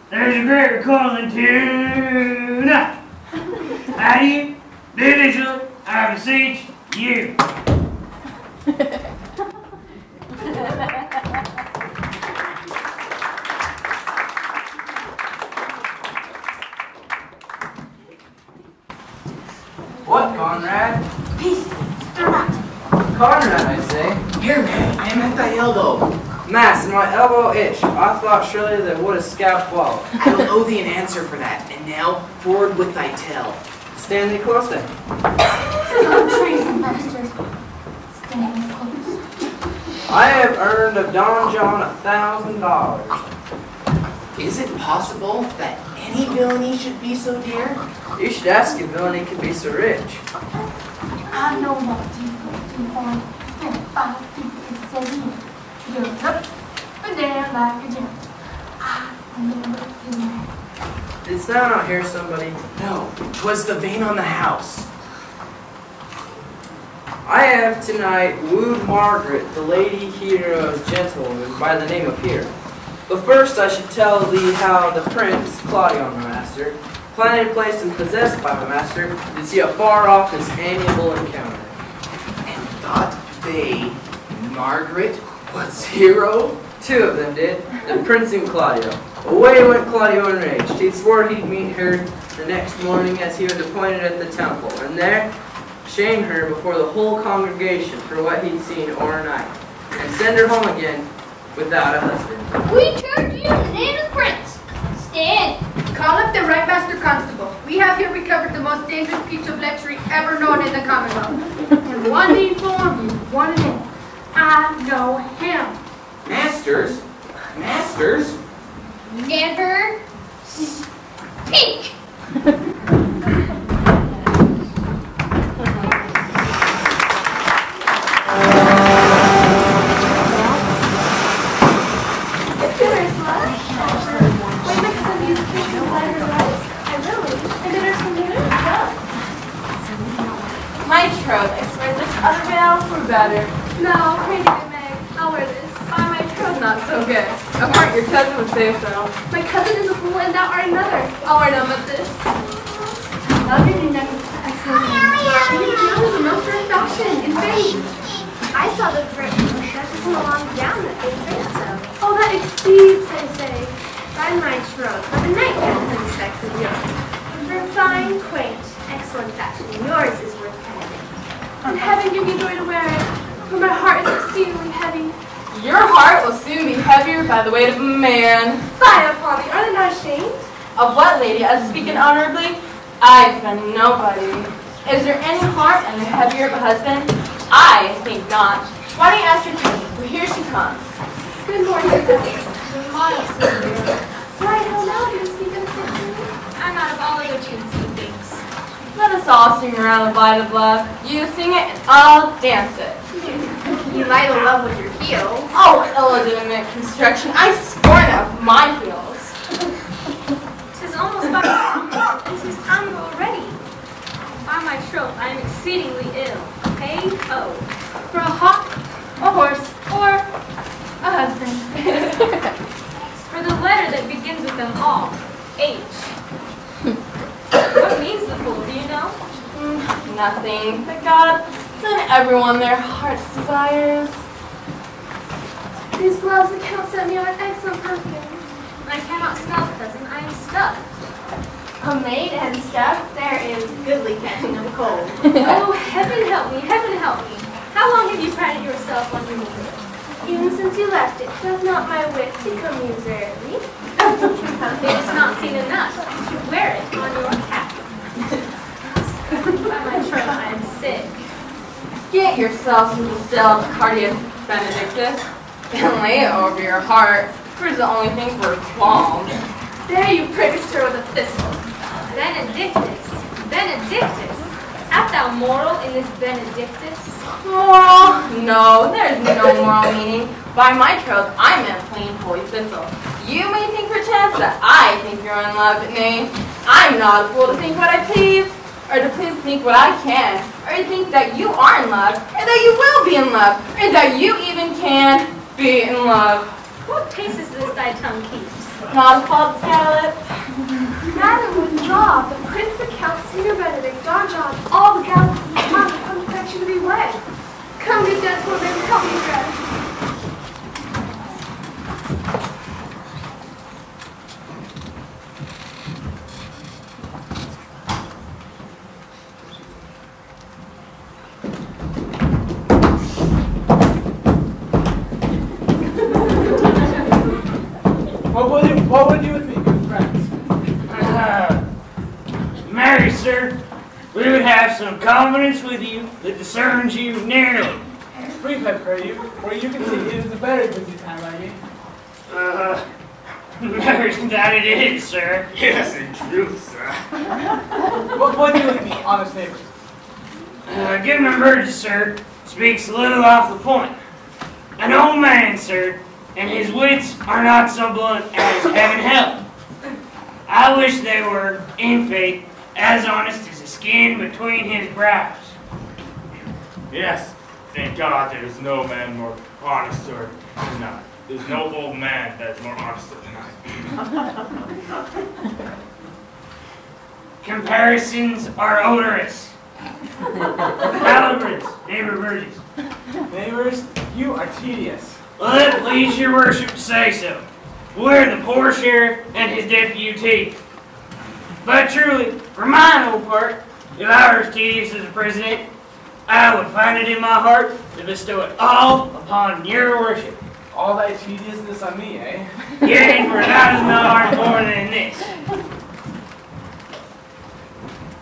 there's a great recalling tonight. How do you? Be vigilant, I beseech you. What, Conrad? Peace, stir not. Conrad, I say. Here, man, I am at thy elbow. Master, my elbow itch. I thought surely there would a scout follow. I will owe thee an answer for that. And now, forward with thy tale. Stand thee close then. Treason, masters. Stand close. I have earned of Don John $1,000. Is it possible that any villainy should be so dear? You should ask if villainy could be so rich. I know what you want. You're up and down like a jump. I know what you want. Didst thou not hear somebody? No, 'twas the vane on the house. I have tonight wooed Margaret, the lady hero's gentlewoman, by the name of Hero. But first I should tell thee how the prince, Claudio my master, planted, placed, and possessed by my master, did see afar off this amiable encounter. And thought they, Margaret was Hero? Two of them did, the prince and Claudio. Away went Claudio enraged. He swore he'd meet her the next morning as he was appointed at the temple, and there shame her before the whole congregation for what he'd seen o'ernight, and send her home again without a husband. We charge you in the name of the prince. Stand. Call up the right master constable. We have here recovered the most dangerous piece of lechery ever known in the Commonwealth. And one to inform you, one name. I know him. Masters? Masters? Never speak. My troth, I swear this other veil were better. No, crazy Meg. I'll wear this. My troth not so good. Apart, your cousin would say so. My cousin is a fool and thou art another. I'll wear none but this. Love your new necklace. Excellent. Now is the most in fashion, in vain. I saw the Duchess in a long gown that they say so. Oh, that exceeds, they say. By my troth, but the nightgown insects of yours. For fine, quaint, excellent fashion, yours is worth having. And heaven give me joy to wear it, for my heart is exceedingly heavy. Your heart will soon be heavier by the weight of a man. Fie upon thee, are they not ashamed? Of what, lady? As speaking honorably, I've been nobody. Is there any heart any heavier of a husband? I think not. Why don't you ask your cousin? For here she comes. Good morning, why, how loud you speak of I'm out of all other tunes and things. Let us all sing around the light of love. You sing it, and I'll dance it. You light a love with your heels. Oh, illegitimate construction. I scorn of my heels. 'Tis almost by time. This is time already. By my troth, I am exceedingly ill. Hey ho. For a hawk, a horse, or a husband. For the letter that begins with them all, H. What means the fool, do you know? Nothing. But God, send everyone their heart's desires. These gloves the Count sent me are an excellent perfume. I cannot smell, cousin. I am stuffed. A maid and stuff, there is goodly catching of cold. Oh, heaven help me, heaven help me. How long have you prided yourself on your movement? Even since you left it, does not my wit become you rarely? It is not seen enough. Wear it on your cap. By my troth, I am sick. Get yourself some distilled Cardius Benedictus and lay it over your heart, for it's the only thing for qualms. There you pricks her with a thistle. Benedictus, Benedictus. Art thou moral in this Benedictus? Moral? No, there's no moral meaning. By my troth, I meant plain holy thistle. You may think perchance that I think you're in love, but nay, I'm not a fool to think what I please, or to please think what I can, or to think that you are in love, or that you will be in love, or that you even can be in love. What taste is this thy tongue keeps? Not a fault, Scarlet. Madam, withdraw. The Prince, the Count, Senior Benedict, Don John, all the gallants of the town have come to fetch you to be wed. Come, good gentlemen, help me dress. What would you with me, good friends? Marry, sir, we would have some confidence with you that discerns you nearly. Brief, I pray you, for you can see it is a very busy time, I mean. That it is, sir. Yes, in truth, sir. What do you with me, honest neighbors? Good members, sir, speaks a little off the point. An old man, sir, and his wits are not so blunt as heaven help. I wish they were, in faith, as honest as the skin between his brows. Yes, thank God there is no man more honest than I. There's no old man that's more honest than I. Comparisons are odorous. Calibrants, neighbor Burgess. Neighbors, you are tedious. Let it please your worship to say so. We're the poor sheriff and his deputy. But truly, for mine old part, if I were as tedious as a president, I would find it in my heart to bestow it all upon your worship. All thy tediousness on me, eh? Yea, for that is no heart more than this.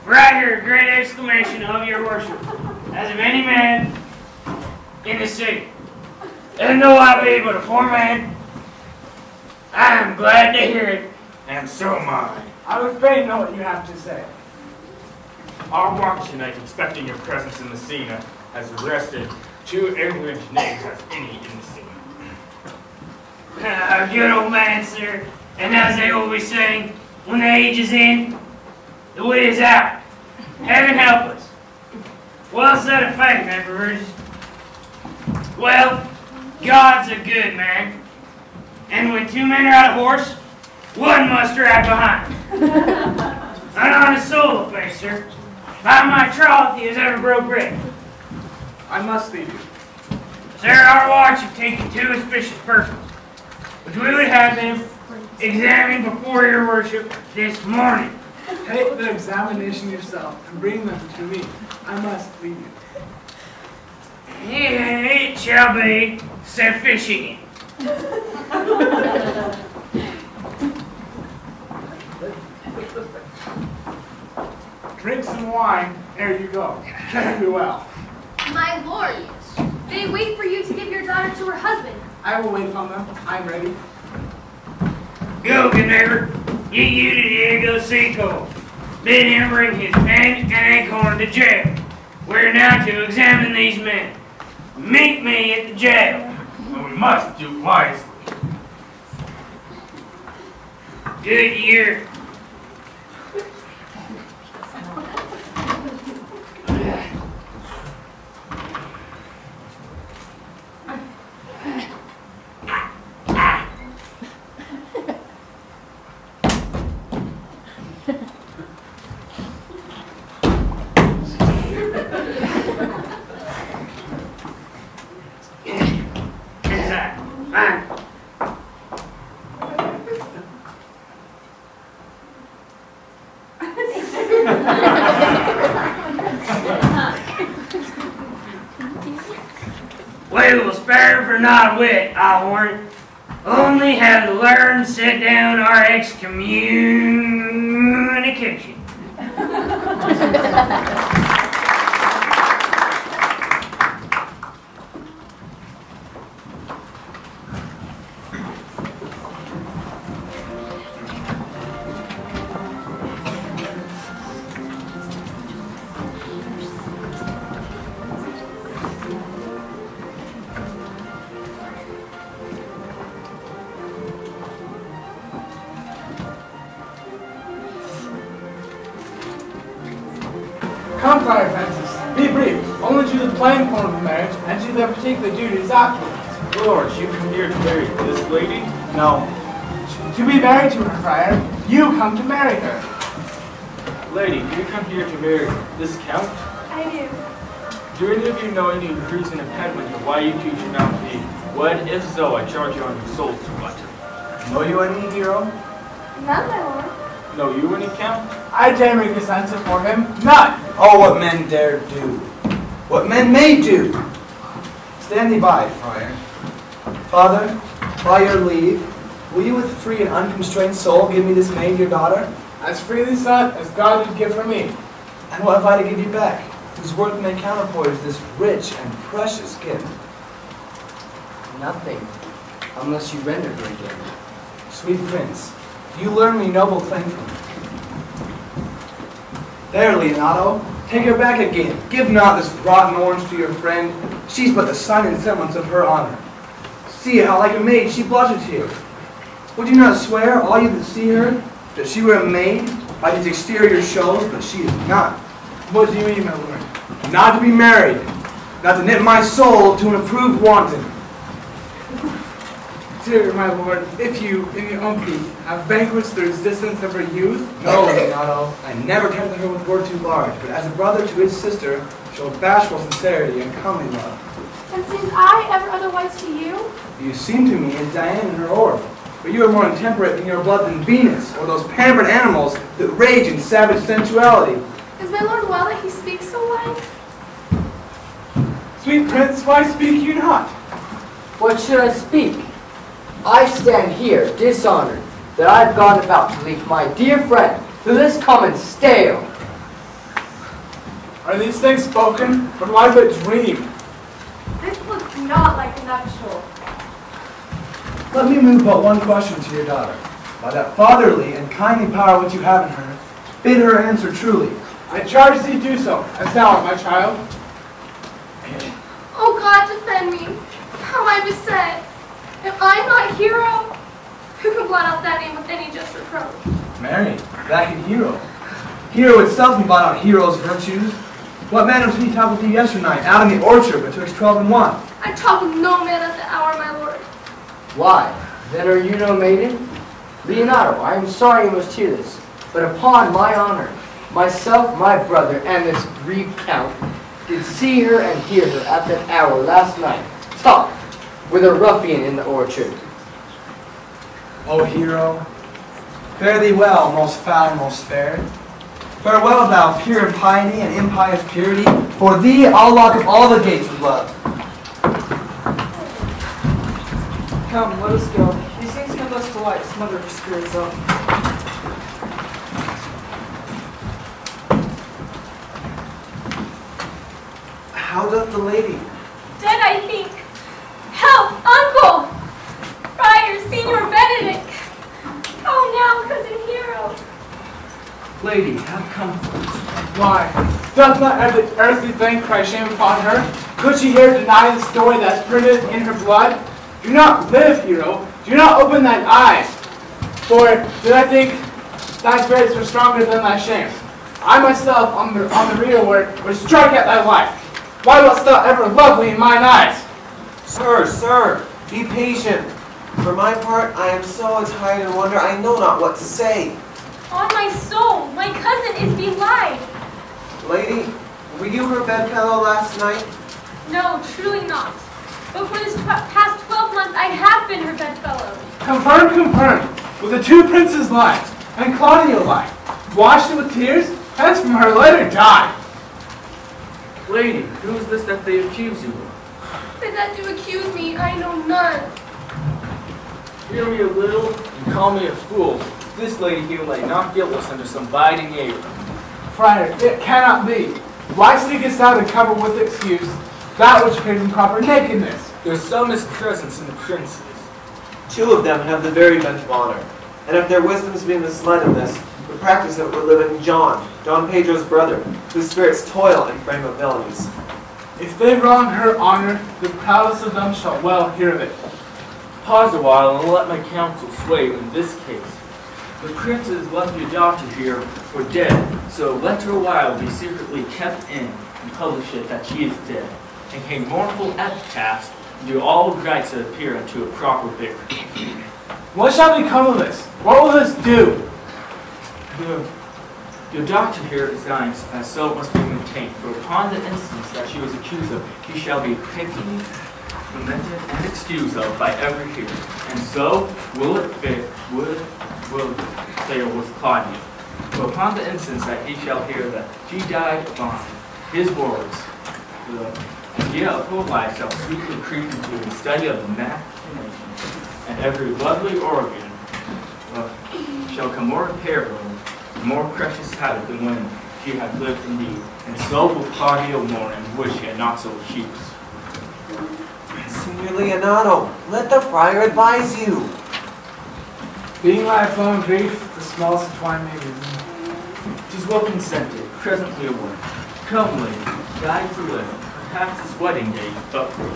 For I hear a great exclamation of your worship, as of any man in the city. And though I be but a poor man, I am glad to hear it, and so am I. I would fain know what you have to say. Our watch tonight, expecting your presence in the scene, has arrested 2 English knaves as any in the scene. A good old man, sir, and as they always say, when the age is in, the wit is out. Heaven help us. Well said of faith, man, Burgess. Well, God's a good man, and when 2 men ride a horse, 1 must ride behind. An honest soul of faith, sir. By my troth, he has ever broke bread. I must leave you. Sir, our watch have taken 2 suspicious persons, which we would have them examined before your worship this morning. Take the examination yourself and bring them to me. I must leave you. It shall be sufficient. Drink some wine, ere you go. Fare you well. My lord, they wait for you to give your daughter to her husband. I will wait on them. I'm ready. Go, good neighbor. Get you to Diego Seco. Bid him bring his pen and acorn to jail. We're now to examine these men. Meet me at the jail. And we must do wisely. Good year. We will spare for not wit, I warrant. Only have to learn to set down our excommunication. Come, Friar Francis. Be brief. Only to the plain form of marriage and to their particular duties afterwards. Lord, you come here to marry this lady? No. To be married to her, Friar, you come to marry her. Lady, do you come here to marry this count? I do. Do any of you know any reason impediment of why you two should not be wed? If so, I charge you on your souls to utter. Know you any, hero? None, my lord. Know you any, count? I dare make this answer for him. None. Oh, what men dare do. What men may do. Stand thee by, friar. Father, by your leave, will you with free and unconstrained soul give me this maid, your daughter? As freely, son, as God would give for me. And what have I to give you back, whose worth may counterpoise this rich and precious gift? Nothing, unless you render her again. Sweet prince, you learn me noble thing from me. There, Leonardo, take her back again. Give not this rotten orange to your friend. She's but the sign and semblance of her honor. See how like a maid she blushes here. Would you not swear, all you that see her, that she were a maid by these exterior shows, but she is not? What do you mean, my lord? Not to be married, not to knit my soul to an approved wanton. Dear my lord, if you, in your own pique, have vanquished the resistance of her youth... No, Leonardo, I never tempted her with word too large, but as a brother to his sister, showed bashful sincerity and comely love. And seemed I ever otherwise to you? You seem to me as Diane in her orb, but you are more intemperate in your blood than Venus, or those pampered animals that rage in savage sensuality. Is my lord well that he speaks so light? Sweet prince, why speak you not? What should I speak? I stand here dishonored that I've gone about to leave my dear friend to this common stale. Are these things spoken, or why but dream? This looks not like a nuptial. Let me move but one question to your daughter. By that fatherly and kindly power which you have in her, bid her answer truly. I charge thee do so, as thou art my child. Oh God, defend me. How am I beset? Am I not hero? Who can blot out that name with any just reproach? Mary, that can hero. Hero itself can blot out hero's virtues. What man was he talked with you yesternight, out in the orchard betwixt 12 and 1? I talk with no man at the hour, my lord. Why, then are you no maiden? Leonardo, I am sorry you must hear this, but upon my honor, myself, my brother, and this grieved count did see her and hear her at that hour last night talk with a ruffian in the orchard. O hero, fare thee well, most foul and most fair. Farewell, thou pure piety and impious purity. For thee I'll lock up all the gates of love. Come, let us go. These things give us delight, smother her spirits up. How doth the lady? Dead, I think. Help, uncle! Friar, Senior Benedict! Oh, now, cousin Hero! Lady, have comfort. Why, doth not every earthly thing cry shame upon her? Could she here deny the story that's printed in her blood? Do not live, hero. Do not open thine eyes. For did I think thy spirits were stronger than thy shame? I myself on the real word would strike at thy life. Why wast thou ever lovely in mine eyes? Sir, be patient. For my part, I am so attired in wonder, I know not what to say. On my soul, my cousin is belied. Lady, were you her bedfellow last night? No, truly not. But for this past 12 months, I have been her bedfellow. Confirmed. With the two princes' lives, and Claudio life. Washed it with tears, hence from her later died. Lady, who is this that they accuse you of? They that do accuse me, I know none. Hear me a little and call me a fool. This lady here lay not guiltless under some biting air. Friar, it cannot be. Why seekest thou to cover with excuse that which appears in proper nakedness? There's some mispresence in the princes. 2 of them have the very bench of honor, and if their wisdom's been misled in this, would practice it with living John Pedro's brother, whose spirits toil in frame of villainies. If they wrong her honor, the proudest of them shall well hear of it. Pause a while and let my counsel sway you in this case. The princes left your daughter here for dead, so let her while be secretly kept in and publish it that she is dead, and hang mournful epitaphs and do all rites that appear unto a proper burial. What shall become of this? What will this do? Your doctor here is dying, as so must be maintained. For upon the instance that she was accused of, he shall be pitied, lamented, and excused of by every hearer. And so will it fail with Claudio. For upon the instance that he shall hear that she died upon his words, the idea of her life shall sweetly creep into the study of the imagination, and every lovely organ shall come more imperiled, more precious habit than when she had lived indeed, and so will Claudio mourn and wish he had not so accused. Signor Leonardo, let the friar advise you. Being lifelong grief, the smallest of twine may be. 'Tis well consented, presently a word. Come, lady, guide to live. Perhaps this wedding day but brief.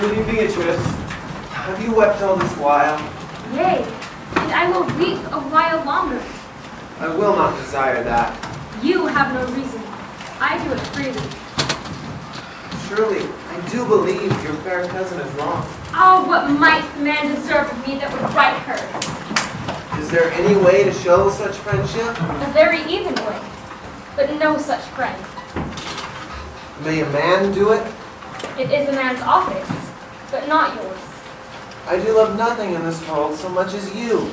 Lady Beatrice, have you wept all this while? Yea, and I will weep a while longer. I will not desire that. You have no reason. I do it freely. Surely, I do believe your fair cousin is wrong. Oh, what might the man deserve of me that would right her? Is there any way to show such friendship? A very even way, but no such friend. May a man do it? It is a man's office, but not yours. I do love nothing in this world so much as you.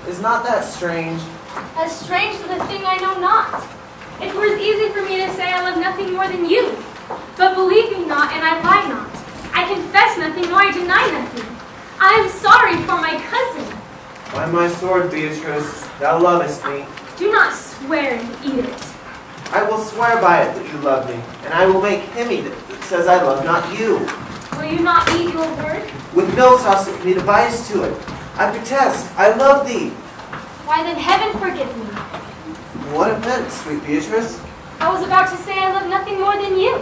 Is not that strange? As strange as the thing I know not. It were easy for me to say I love nothing more than you. But believe me not, and I lie not. I confess nothing, nor I deny nothing. I am sorry for my cousin. By my sword, Beatrice, thou lovest me. Do not swear and eat it. I will swear by it that you love me, and I will make him eat it that says I love not you. Will you not eat your word? With no sauce that can be devised to it. I protest, I love thee. Why then heaven forgive me. What offense, sweet Beatrice? I was about to say I love nothing more than you.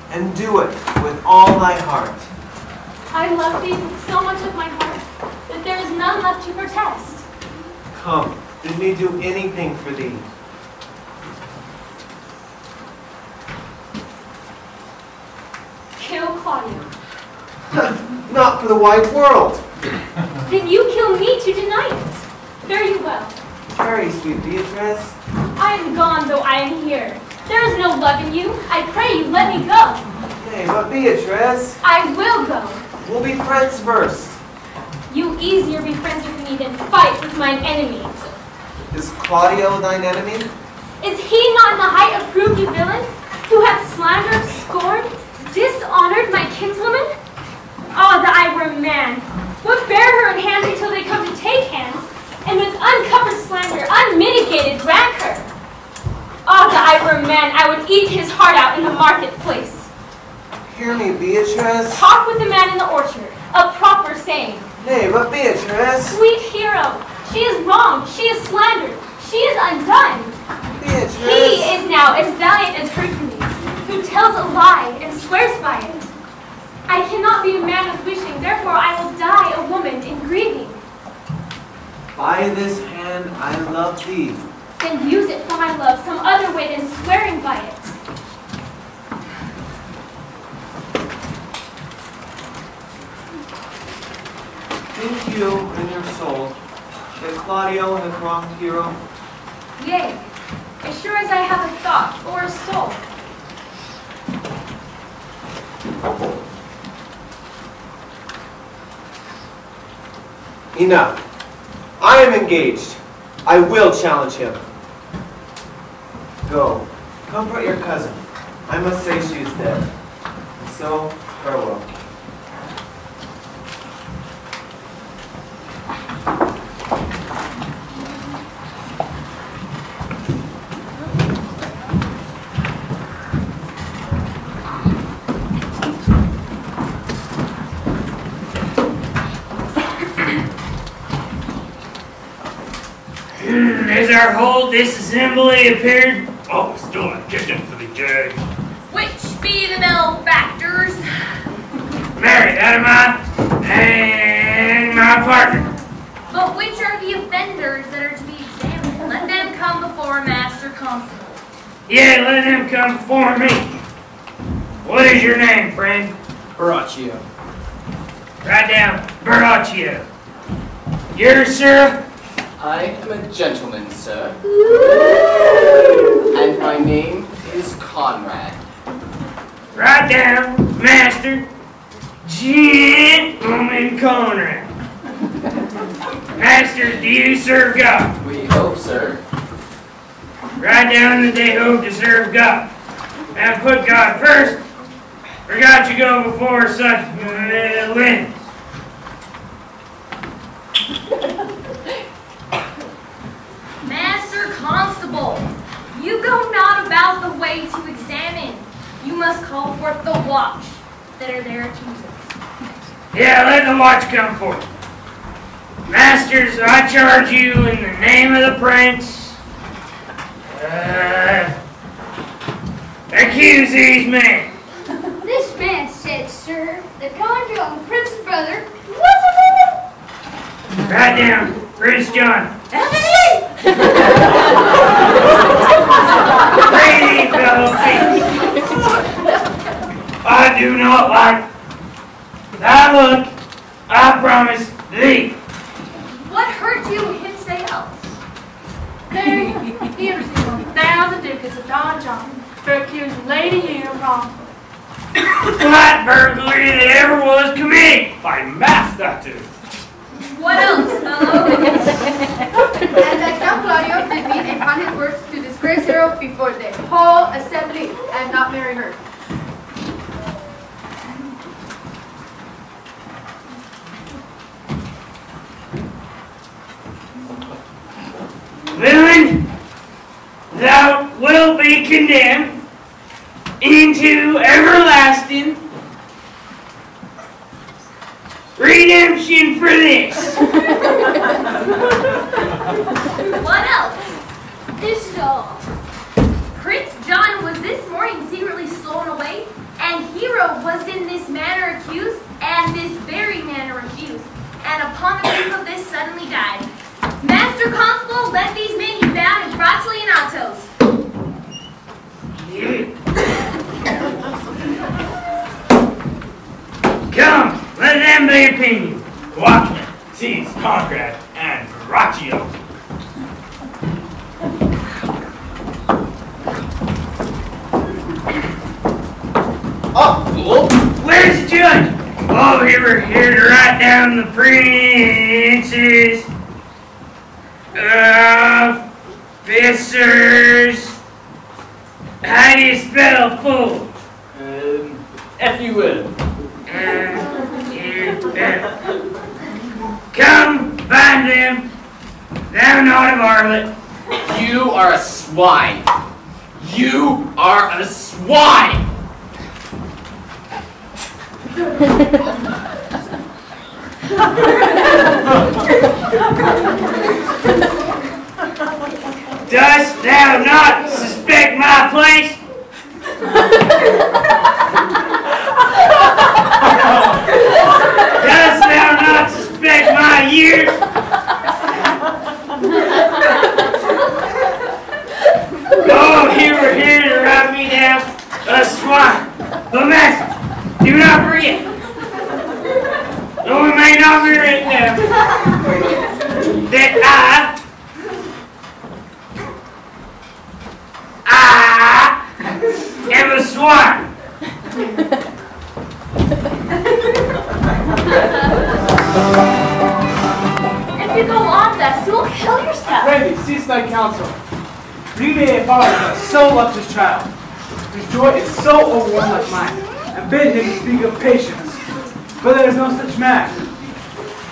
And do it with all thy heart. I love thee with so much of my heart that there is none left to protest. Come, bid me do anything for thee. Kill Claudio. Not for the wide world. Then you kill me to deny it. Fare you well. Tarry, sweet Beatrice. I am gone, though I am here. There is no love in you. I pray you let me go. Nay, but Beatrice. I will go. We'll be friends first. You easier be friends with me than fight with mine enemies. Is Claudio thine enemy? Is he not in the height of proved you villain, who hath slandered, scorned, dishonored my kinswoman? Ah, that I were a man, would bear her in hands until they come to take hands, and with uncovered slander, unmitigated rancor. Ah, that I were a man, I would eat his heart out in the marketplace. Hear me, Beatrice. Talk with the man in the orchard, a proper saying. Nay, but Beatrice. Sweet hero, she is wronged, she is slandered, she is undone. Beatrice. He is now as valiant as Hercules, who tells a lie and swears by it. I cannot be a man of wishing, therefore I will die a woman in grieving. By this hand I love thee. Then use it for my love some other way than swearing by it. Think you in your soul that Claudio and the wronged hero? Yea, as sure as I have a thought or a soul. Enough. I am engaged. I will challenge him. Go. Comfort your cousin. I must say she is dead. And so, farewell. As our whole disassembly appeared, still in the kitchen for the judge. Which be the malefactors? Mary, that am I, and my partner. But which are the offenders that are to be examined? Let them come before Master Constable. Yeah, let him come before me. What is your name, friend? Baraccio. Write down Baraccio. Yours, sir? I am a gentleman, sir. And my name is Conrad. Write down Master Gentleman Conrad. Masters, do you serve God? We hope, sir. Write down that they hope to serve God. And put God first, for God should go before such wins. Master Constable, go not about the way to examine. You must call forth the watch that are their accusers. Yeah, let the watch come forth. Masters, I charge you in the name of the prince. Accuse these men. This man said, sir, that calling you on the prince's brother was a woman. Write down, Prince John. Lady fellow feet. I do not like thy look. I promise thee. What hurt you him say else? There, here's 1,000 ducats of Don John for accusing Lady Hugh wrongfully. Flat burglary that ever was committed by master. What else, fellow? And that Count Claudio did mean upon his words to disgrace her before the whole assembly and not marry her. Villain, thou wilt be condemned into everlasting redemption for this. What else? This is all. Prince John was this morning secretly stolen away, and Hero was in this manner accused, and this very manner refused, and upon the proof of this suddenly died. Master Constable, let these men be bound and brought to Leonatos. Come, let them be opinion. Watchman, seize Conrad and Braccio. Oh, fool! Where's the judge? Oh, we were here to write down the prince's officers. How do you spell fool? F-U-L. Come, bind them. Thou not a varlet. You are a swine. You are a swine! Dost thou not suspect my place? Dost thou not suspect my years? Oh, you were here to write me down a swine. But master, do not forget, though it may not be written down, that I am a swine. If you go on thus, you will kill yourself. Randy, cease thy counsel. Bring me a father that so loves his child, whose joy is so overwhelmed like mine, and bid him speak of patience. But there is no such man.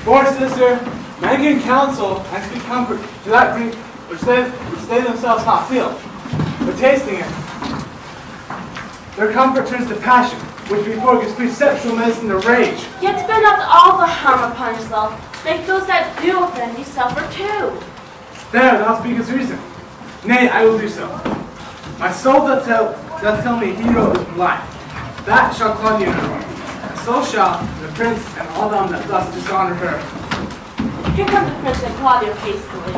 For, sister, men can counsel and speak comfort to that grief which they themselves not feel, but tasting it, their comfort turns to passion, which before gives preceptual medicine to rage. Yet bear not all the harm upon yourself. Make those that do offend you suffer too. There, thou speakest reason. Nay, I will do so. My soul doth tell me Hero is blind. That shall Claudio know. And so shall the prince and all them that thus dishonor her. Here come the prince and Claudio hastily.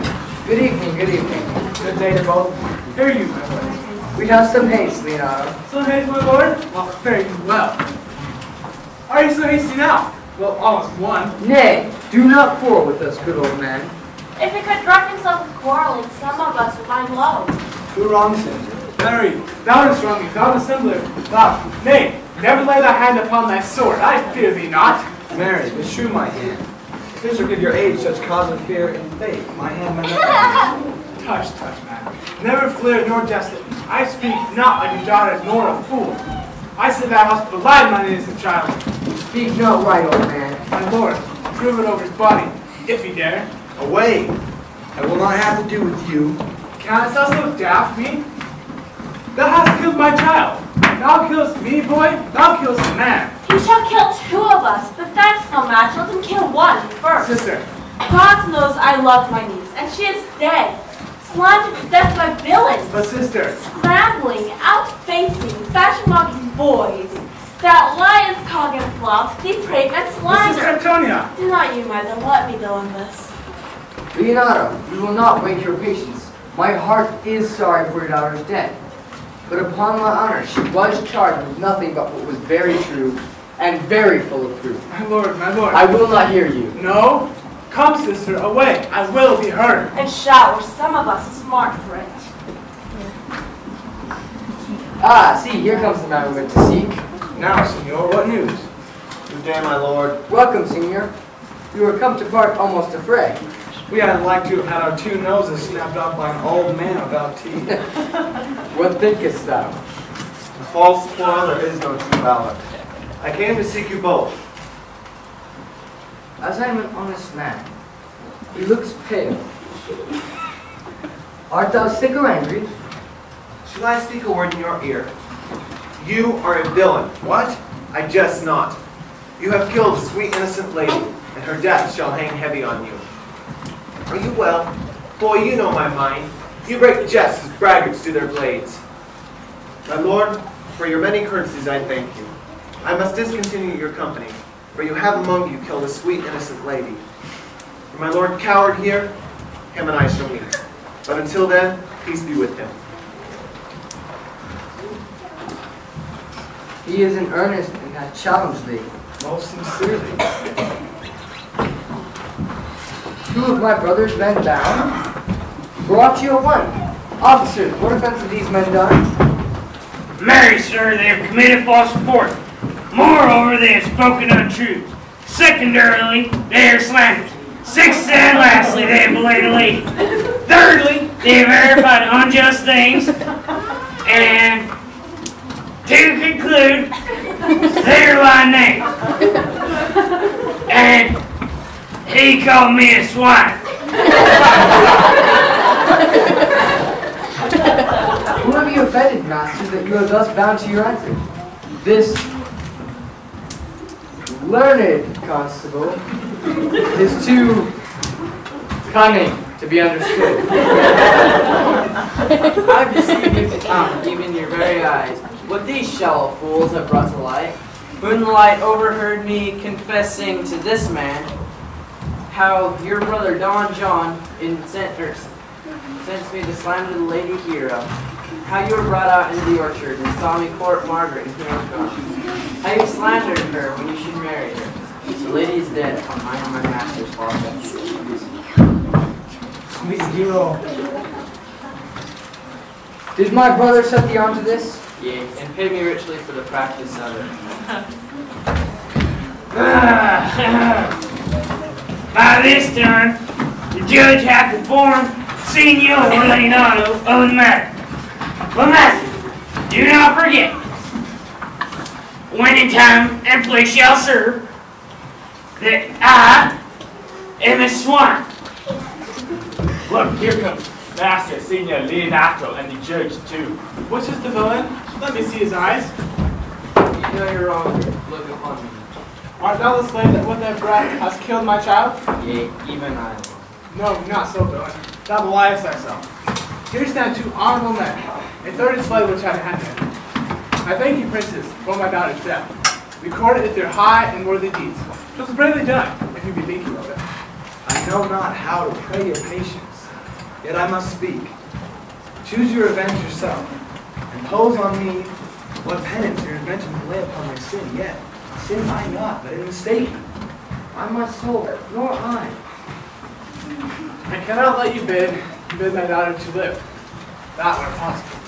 Good evening, good evening. Good day to both. Here you, my lord. We have some haste, Leonardo. So haste, my lord? Well, fare you well. Are you so hasty now? Well, almost one. Nay, do not quarrel with us, good old man. If he could drug himself with quarreling, some of us would lie low. Who wrongs him? Mary, thou dost wrong me, thou dissembler. Thou, nay, never lay thy hand upon thy sword. I fear thee not. Mary, beshrew my hand. Tis or give your age such cause of fear and faith. My hand may not. Tush, man. Never flared nor jested. I speak not like a daughter nor a fool. I say thou hast belied my innocent child. Speak not right, old man. My lord, prove it over his body, if he dare. Away! I will not have to do with you. Canst thou so daft me? my child. Thou killest me, boy, thou killest a man. You shall kill 2 of us, but that's no match. Let them kill 1 first. Sister. God knows I loved my niece, and she is dead. Slandered to death by villains. But sister. Scrambling, out-facing, fashion-mocking boys. That lions, cog, and flops, deprave and slander. Sister Antonia. Do not you, mother, let me deal in this. Leonardo, we will not wait your patience. My heart is sorry for your daughter's death. But upon my honor, she was charged with nothing but what was very true and very full of proof. My lord, my lord. I will not hear you. No. Come, sister, away. I will be heard. And shower some of us a smart threat. Ah, see, here comes the man we went to seek. Now, senor, what news? Good day, my lord. Welcome, senor. You are come to part almost a fray. We had like to have had our 2 noses snapped off by an old man without teeth. What thinkest thou? A false quarrel, there is no true valor. I came to seek you both. As I am an honest man, he looks pale. Art thou sick or angry? Shall I speak a word in your ear? You are a villain. What? I jest not. You have killed a sweet innocent lady, and her death shall hang heavy on you. Are you well? Boy, you know my mind. You break jests as braggarts do their blades. My lord, for your many courtesies I thank you. I must discontinue your company, for you have among you killed a sweet innocent lady. For my lord coward here, him and I shall meet. But until then, peace be with him. He is in earnest and hath challenged thee. Most sincerely. 2 of my brothers men bound? Brought you a 1. Officers, what offense have these men done? Marry, sir, they have committed false report. Moreover, they have spoken untruths. Secondarily, they are slanderers. 6th and lastly, they have belayed a lady. Thirdly, they have verified unjust things. And to conclude, they are lying names. And he called me a swine. Who have you offended, master, that you are thus bound to your answer? This learned constable is too cunning to be understood. I perceive you to come, even your very eyes, what these shallow fools have brought to light. Moonlight overheard me confessing to this man how your brother Don John sent me to slander the lady Hero. How you were brought out into the orchard and saw me court Margaret and Hero's gone. How you slandered her when you should marry her. The lady is dead upon mine and my master's father. Sweet Hero. Did my brother set thee on to this? Yea, and paid me richly for the practice of it. By this time, the judge hath informed Senor Leonardo of the matter. But master, do not forget, when in time and place shall serve, that I am a swine. Look, here comes Master, Senor Leonardo, and the judge too. Which is the villain? Let me see his eyes. You know you're wrong. Look upon me. Art thou the slave that with thy breath hast killed my child? Yea, even I. No, not so, villain. Thou beliest thyself. Here stand 2 honorable men, a 3rd slave which I had him. I thank you, princes, for my daughter's death. Record it as their high and worthy deeds. 'Twas bravely done, if you be thinking of it. I know not how to pray your patience, yet I must speak. Choose your revenge yourself. Impose on me what penance your invention can lay upon my sin, yet sin I not, but in mistaken. I my soul, nor I. I cannot let you bid my daughter to live. That were possible.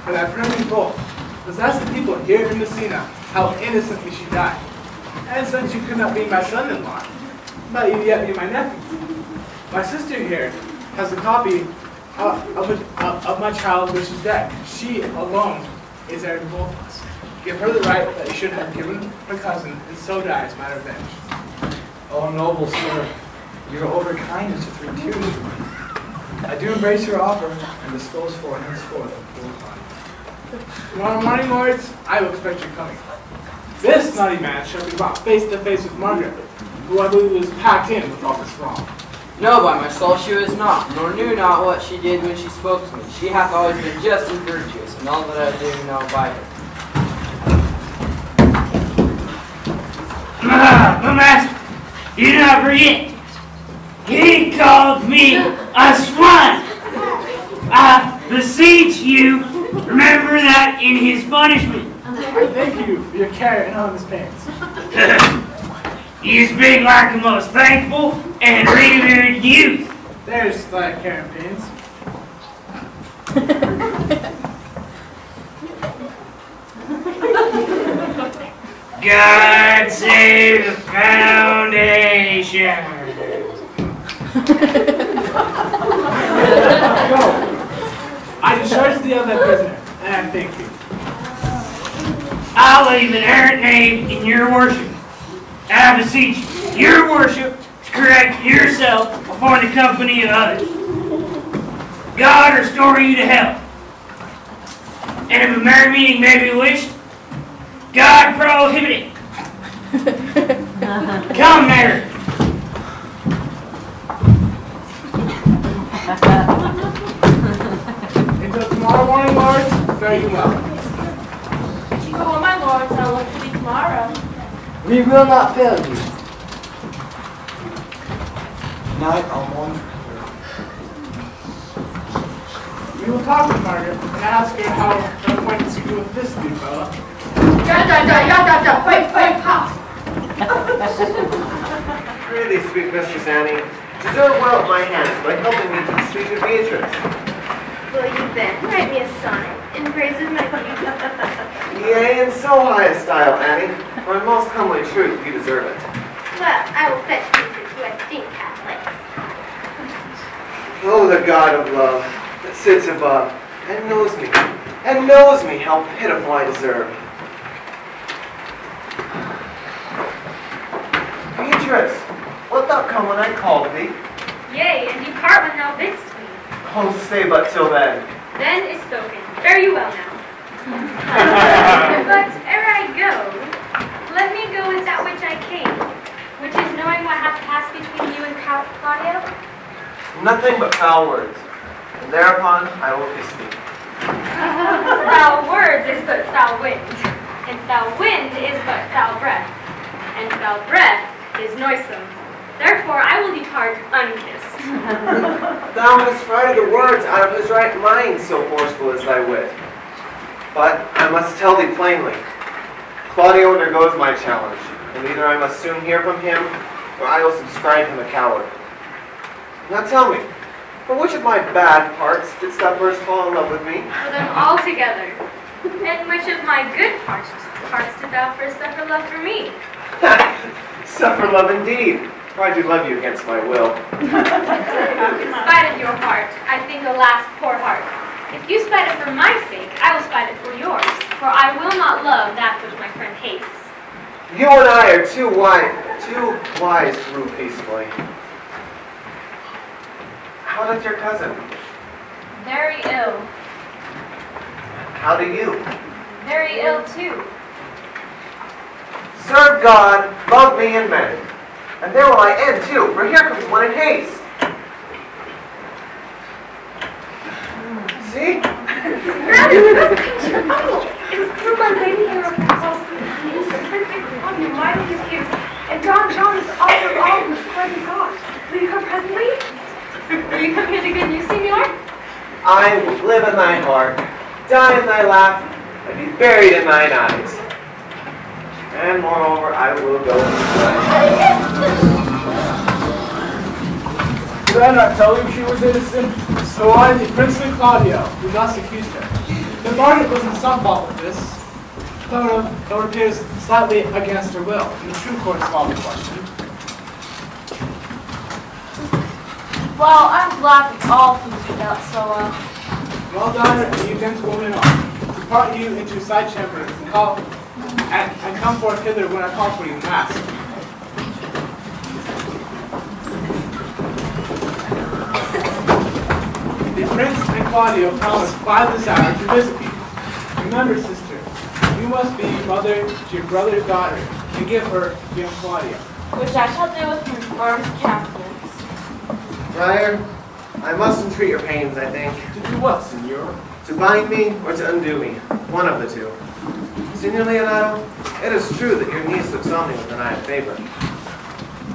But I pray you both, possess the people here in Messina, how innocently she died. And since you could not be my son-in-law, but you yet be my nephew. My sister here has a copy of my child which is dead. She alone is heir to both of us. Give her the right that you should have given her cousin, and so die as my revenge. Oh, noble sir, you are over kindness to 3 tears from me. I do embrace your offer and dispose for henceforth of full time. Tomorrow morning, lords, I will expect your coming. This naughty man shall be brought face to face with Margaret, who I believe is packed in with all this wrong. No, by my soul, she was not, nor knew not what she did when she spoke to me. She hath always been just and virtuous, and all that I do know by her. But master, you do not forget, he called me a swine. I beseech you, remember that in his punishment. I thank you for your care and all his pains. You speak like a most thankful and revered youth. There's thy care and pains. God save the foundation. Go. I discharge thee of that prisoner, and I thank you. I'll leave an errant name in your worship. And I beseech your worship to correct yourself before the company of others. God restore you to health. And if a merry meeting may be wished, God prohibit it. Come, Mary. Until tomorrow morning, lords, fare you well. Oh, my lords, I'll look to thee tomorrow. We will not fail you. Night, I'll mourn. We will talk with Margaret and ask her how her acquaintance can do with this new fellow. Wait, pop. Really, sweet Mistress Annie, deserve well at my hands by helping me to the sweet Beatrice. Will you then write me a sonnet in praise of my beauty? Yea, in so high a style, Annie, for in most comely truth you deserve it. Well, I will fetch Beatrice, who I think hath legs. Oh, the God of love that sits above and knows me how pitiful I deserve. Beatrice, wilt thou come when I called thee? Yea, and depart when thou bidst me. Oh, stay but till then. Then is spoken. Fare you well now. But ere I go, let me go with that which I came, which is knowing what hath passed between you and Claudio. Nothing but foul words, and thereupon I will kiss thee. Foul words is but foul wind, and foul wind is but foul breath, and foul breath is noisome. Therefore I will depart unkissed. Thou hast frighted the words out of his right mind, so forceful is thy wit. But I must tell thee plainly, Claudio undergoes my challenge, and either I must soon hear from him, or I will subscribe him a coward. Now tell me, for which of my bad parts didst thou first fall in love with me? For them all together. And which of my good parts did thou first suffer love for me? Suffer love indeed, for I do love you against my will. In spite of your heart, I think, alas, poor heart. If you spite it for my sake, I will spite it for yours, for I will not love that which my friend hates. You and I are too wise to rule peacefully. How doth your cousin? Very ill. How do you? Very ill too. Serve God, love me, and men. And there will I end too, for here comes one in haste. See? Rather, it was through my lady here of the house. You mightily accused, and John is all who spreading God. Will you come presently? Will you come here to good news, Senor? I will live in thy heart, die in thy lap, and be buried in thine eyes. And moreover, I will go Did I not tell you she was innocent? So I, the princely Claudio, who thus accused her. The Margaret was in some fault with this, though it appears slightly against her will, in the true course of all the question. Well, I'm glad we all figured out so well. Well done, you gentlewoman all. Depart you into side chambers and come forth hither when I call for you in mass. The prince and Claudio promised by this hour to visit you. Remember, sister, you must be mother to your brother's daughter and give her to young Claudia. Which I shall do with confirmed countenance. Friar, I must entreat your pains, I think. To do what, senor? To bind me or to undo me. One of the two. Senor Leonardo, it is true that your niece looks on me with an eye of favor.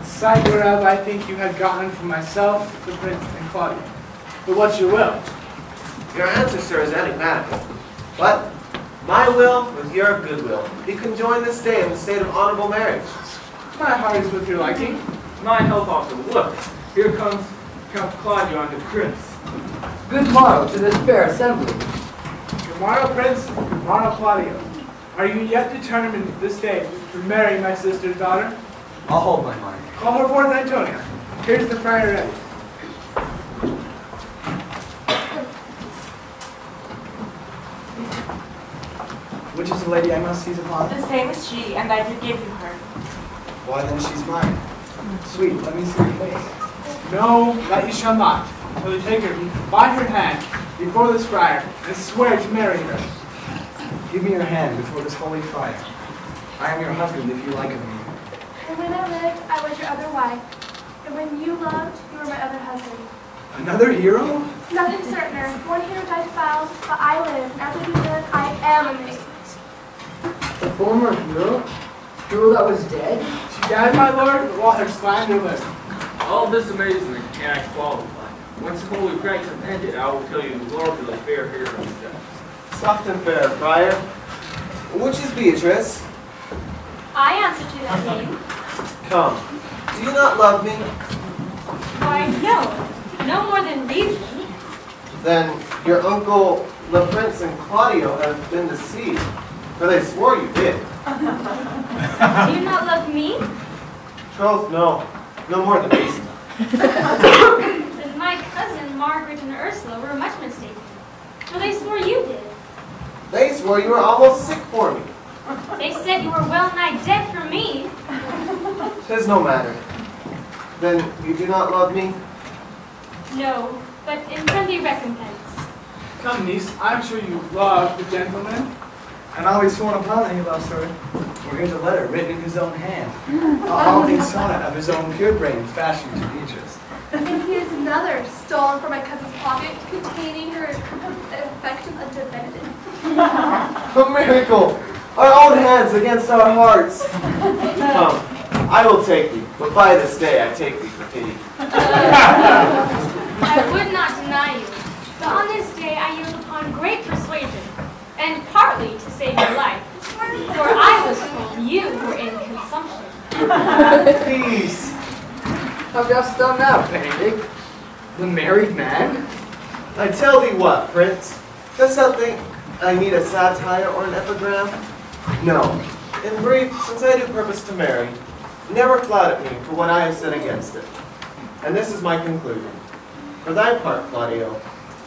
Sight whereof I think you had gotten from myself, the prince, and Claudia. But what's your will? Your answer, sir, is enigmatical. But my will with your goodwill, you can join this day in the state of honorable marriage. My heart is with your liking. Mine help also. Look, here comes Count Claudio and the prince. Good morrow to this fair assembly. Good morrow, prince. Good morrow, Claudio. Are you yet determined this day to marry my sister's daughter? I'll hold my mind. Call her forth, Antonia. Here's the friar ready. Which is the lady I must seize upon? The same as she, and I do give you her. Why then she's mine. Sweet, let me see your face. No, that you shall not, until you take her by her hand before this friar and swear to marry her. Give me your hand before this holy fire. I am your husband if you like of me. And when I lived, I was your other wife. And when you loved, you were my other husband. Another hero? Nothing certainer. One hero died foul, but I live, and as I do live, I am amazed. The former hero? Hero that was dead? She died, my lord, but while her slander lived. All this amazement can I qualify. Once the holy pranks have ended, I will tell you the Lord of the fair hero's death. Soft and fair, friar. Which is Beatrice? I answer to that name. Come, do you not love me? Why, no. No more than reason. Then your uncle, the prince, and Claudio have been deceived, for they swore you did. Do you not love me? Troth, no. No more than reason. Then my cousin Margaret and Ursula were much mistaken, for they swore you did. They swore you were almost sick for me. They said you were well nigh dead for me. 'Tis no matter. Then you do not love me? No, but in friendly recompense. Come, niece, I'm sure you love the gentleman. And I'll be sworn upon that he loves her. For here's a letter written in his own hand. A holiday sonnet of his own pure brain fashioned to Beatrice. And here's another, stolen from my cousin's pocket, containing her affection unto Benedict. A miracle! Our own hands against our hearts. Come, I will take thee, but by this day I take thee for pity. I would not deny you, but on this day I yield upon great persuasion, and partly to save your life, for I was told you were in consumption. Peace. How dost thou now, Benedict? The married man? I tell thee what, Prince. Dost thou think I need a satire or an epigram? No. In brief, since I do purpose to marry, never flout at me for what I have said against it. And this is my conclusion. For thy part, Claudio,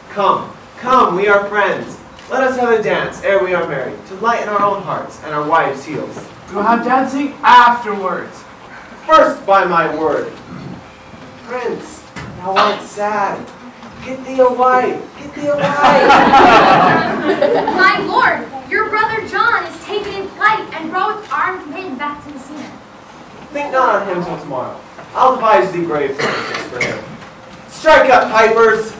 come, come, we are friends. Let us have a dance ere we are married, to lighten our own hearts and our wives' heels. We will have dancing afterwards. First, by my word. Prince, thou art sad. Get thee a wife. Get thee a wife. My lord, your brother John is taken in flight and brought with armed men back to Messina. Think not on him till tomorrow. I'll devise thee brave tactics for him. Strike up, pipers!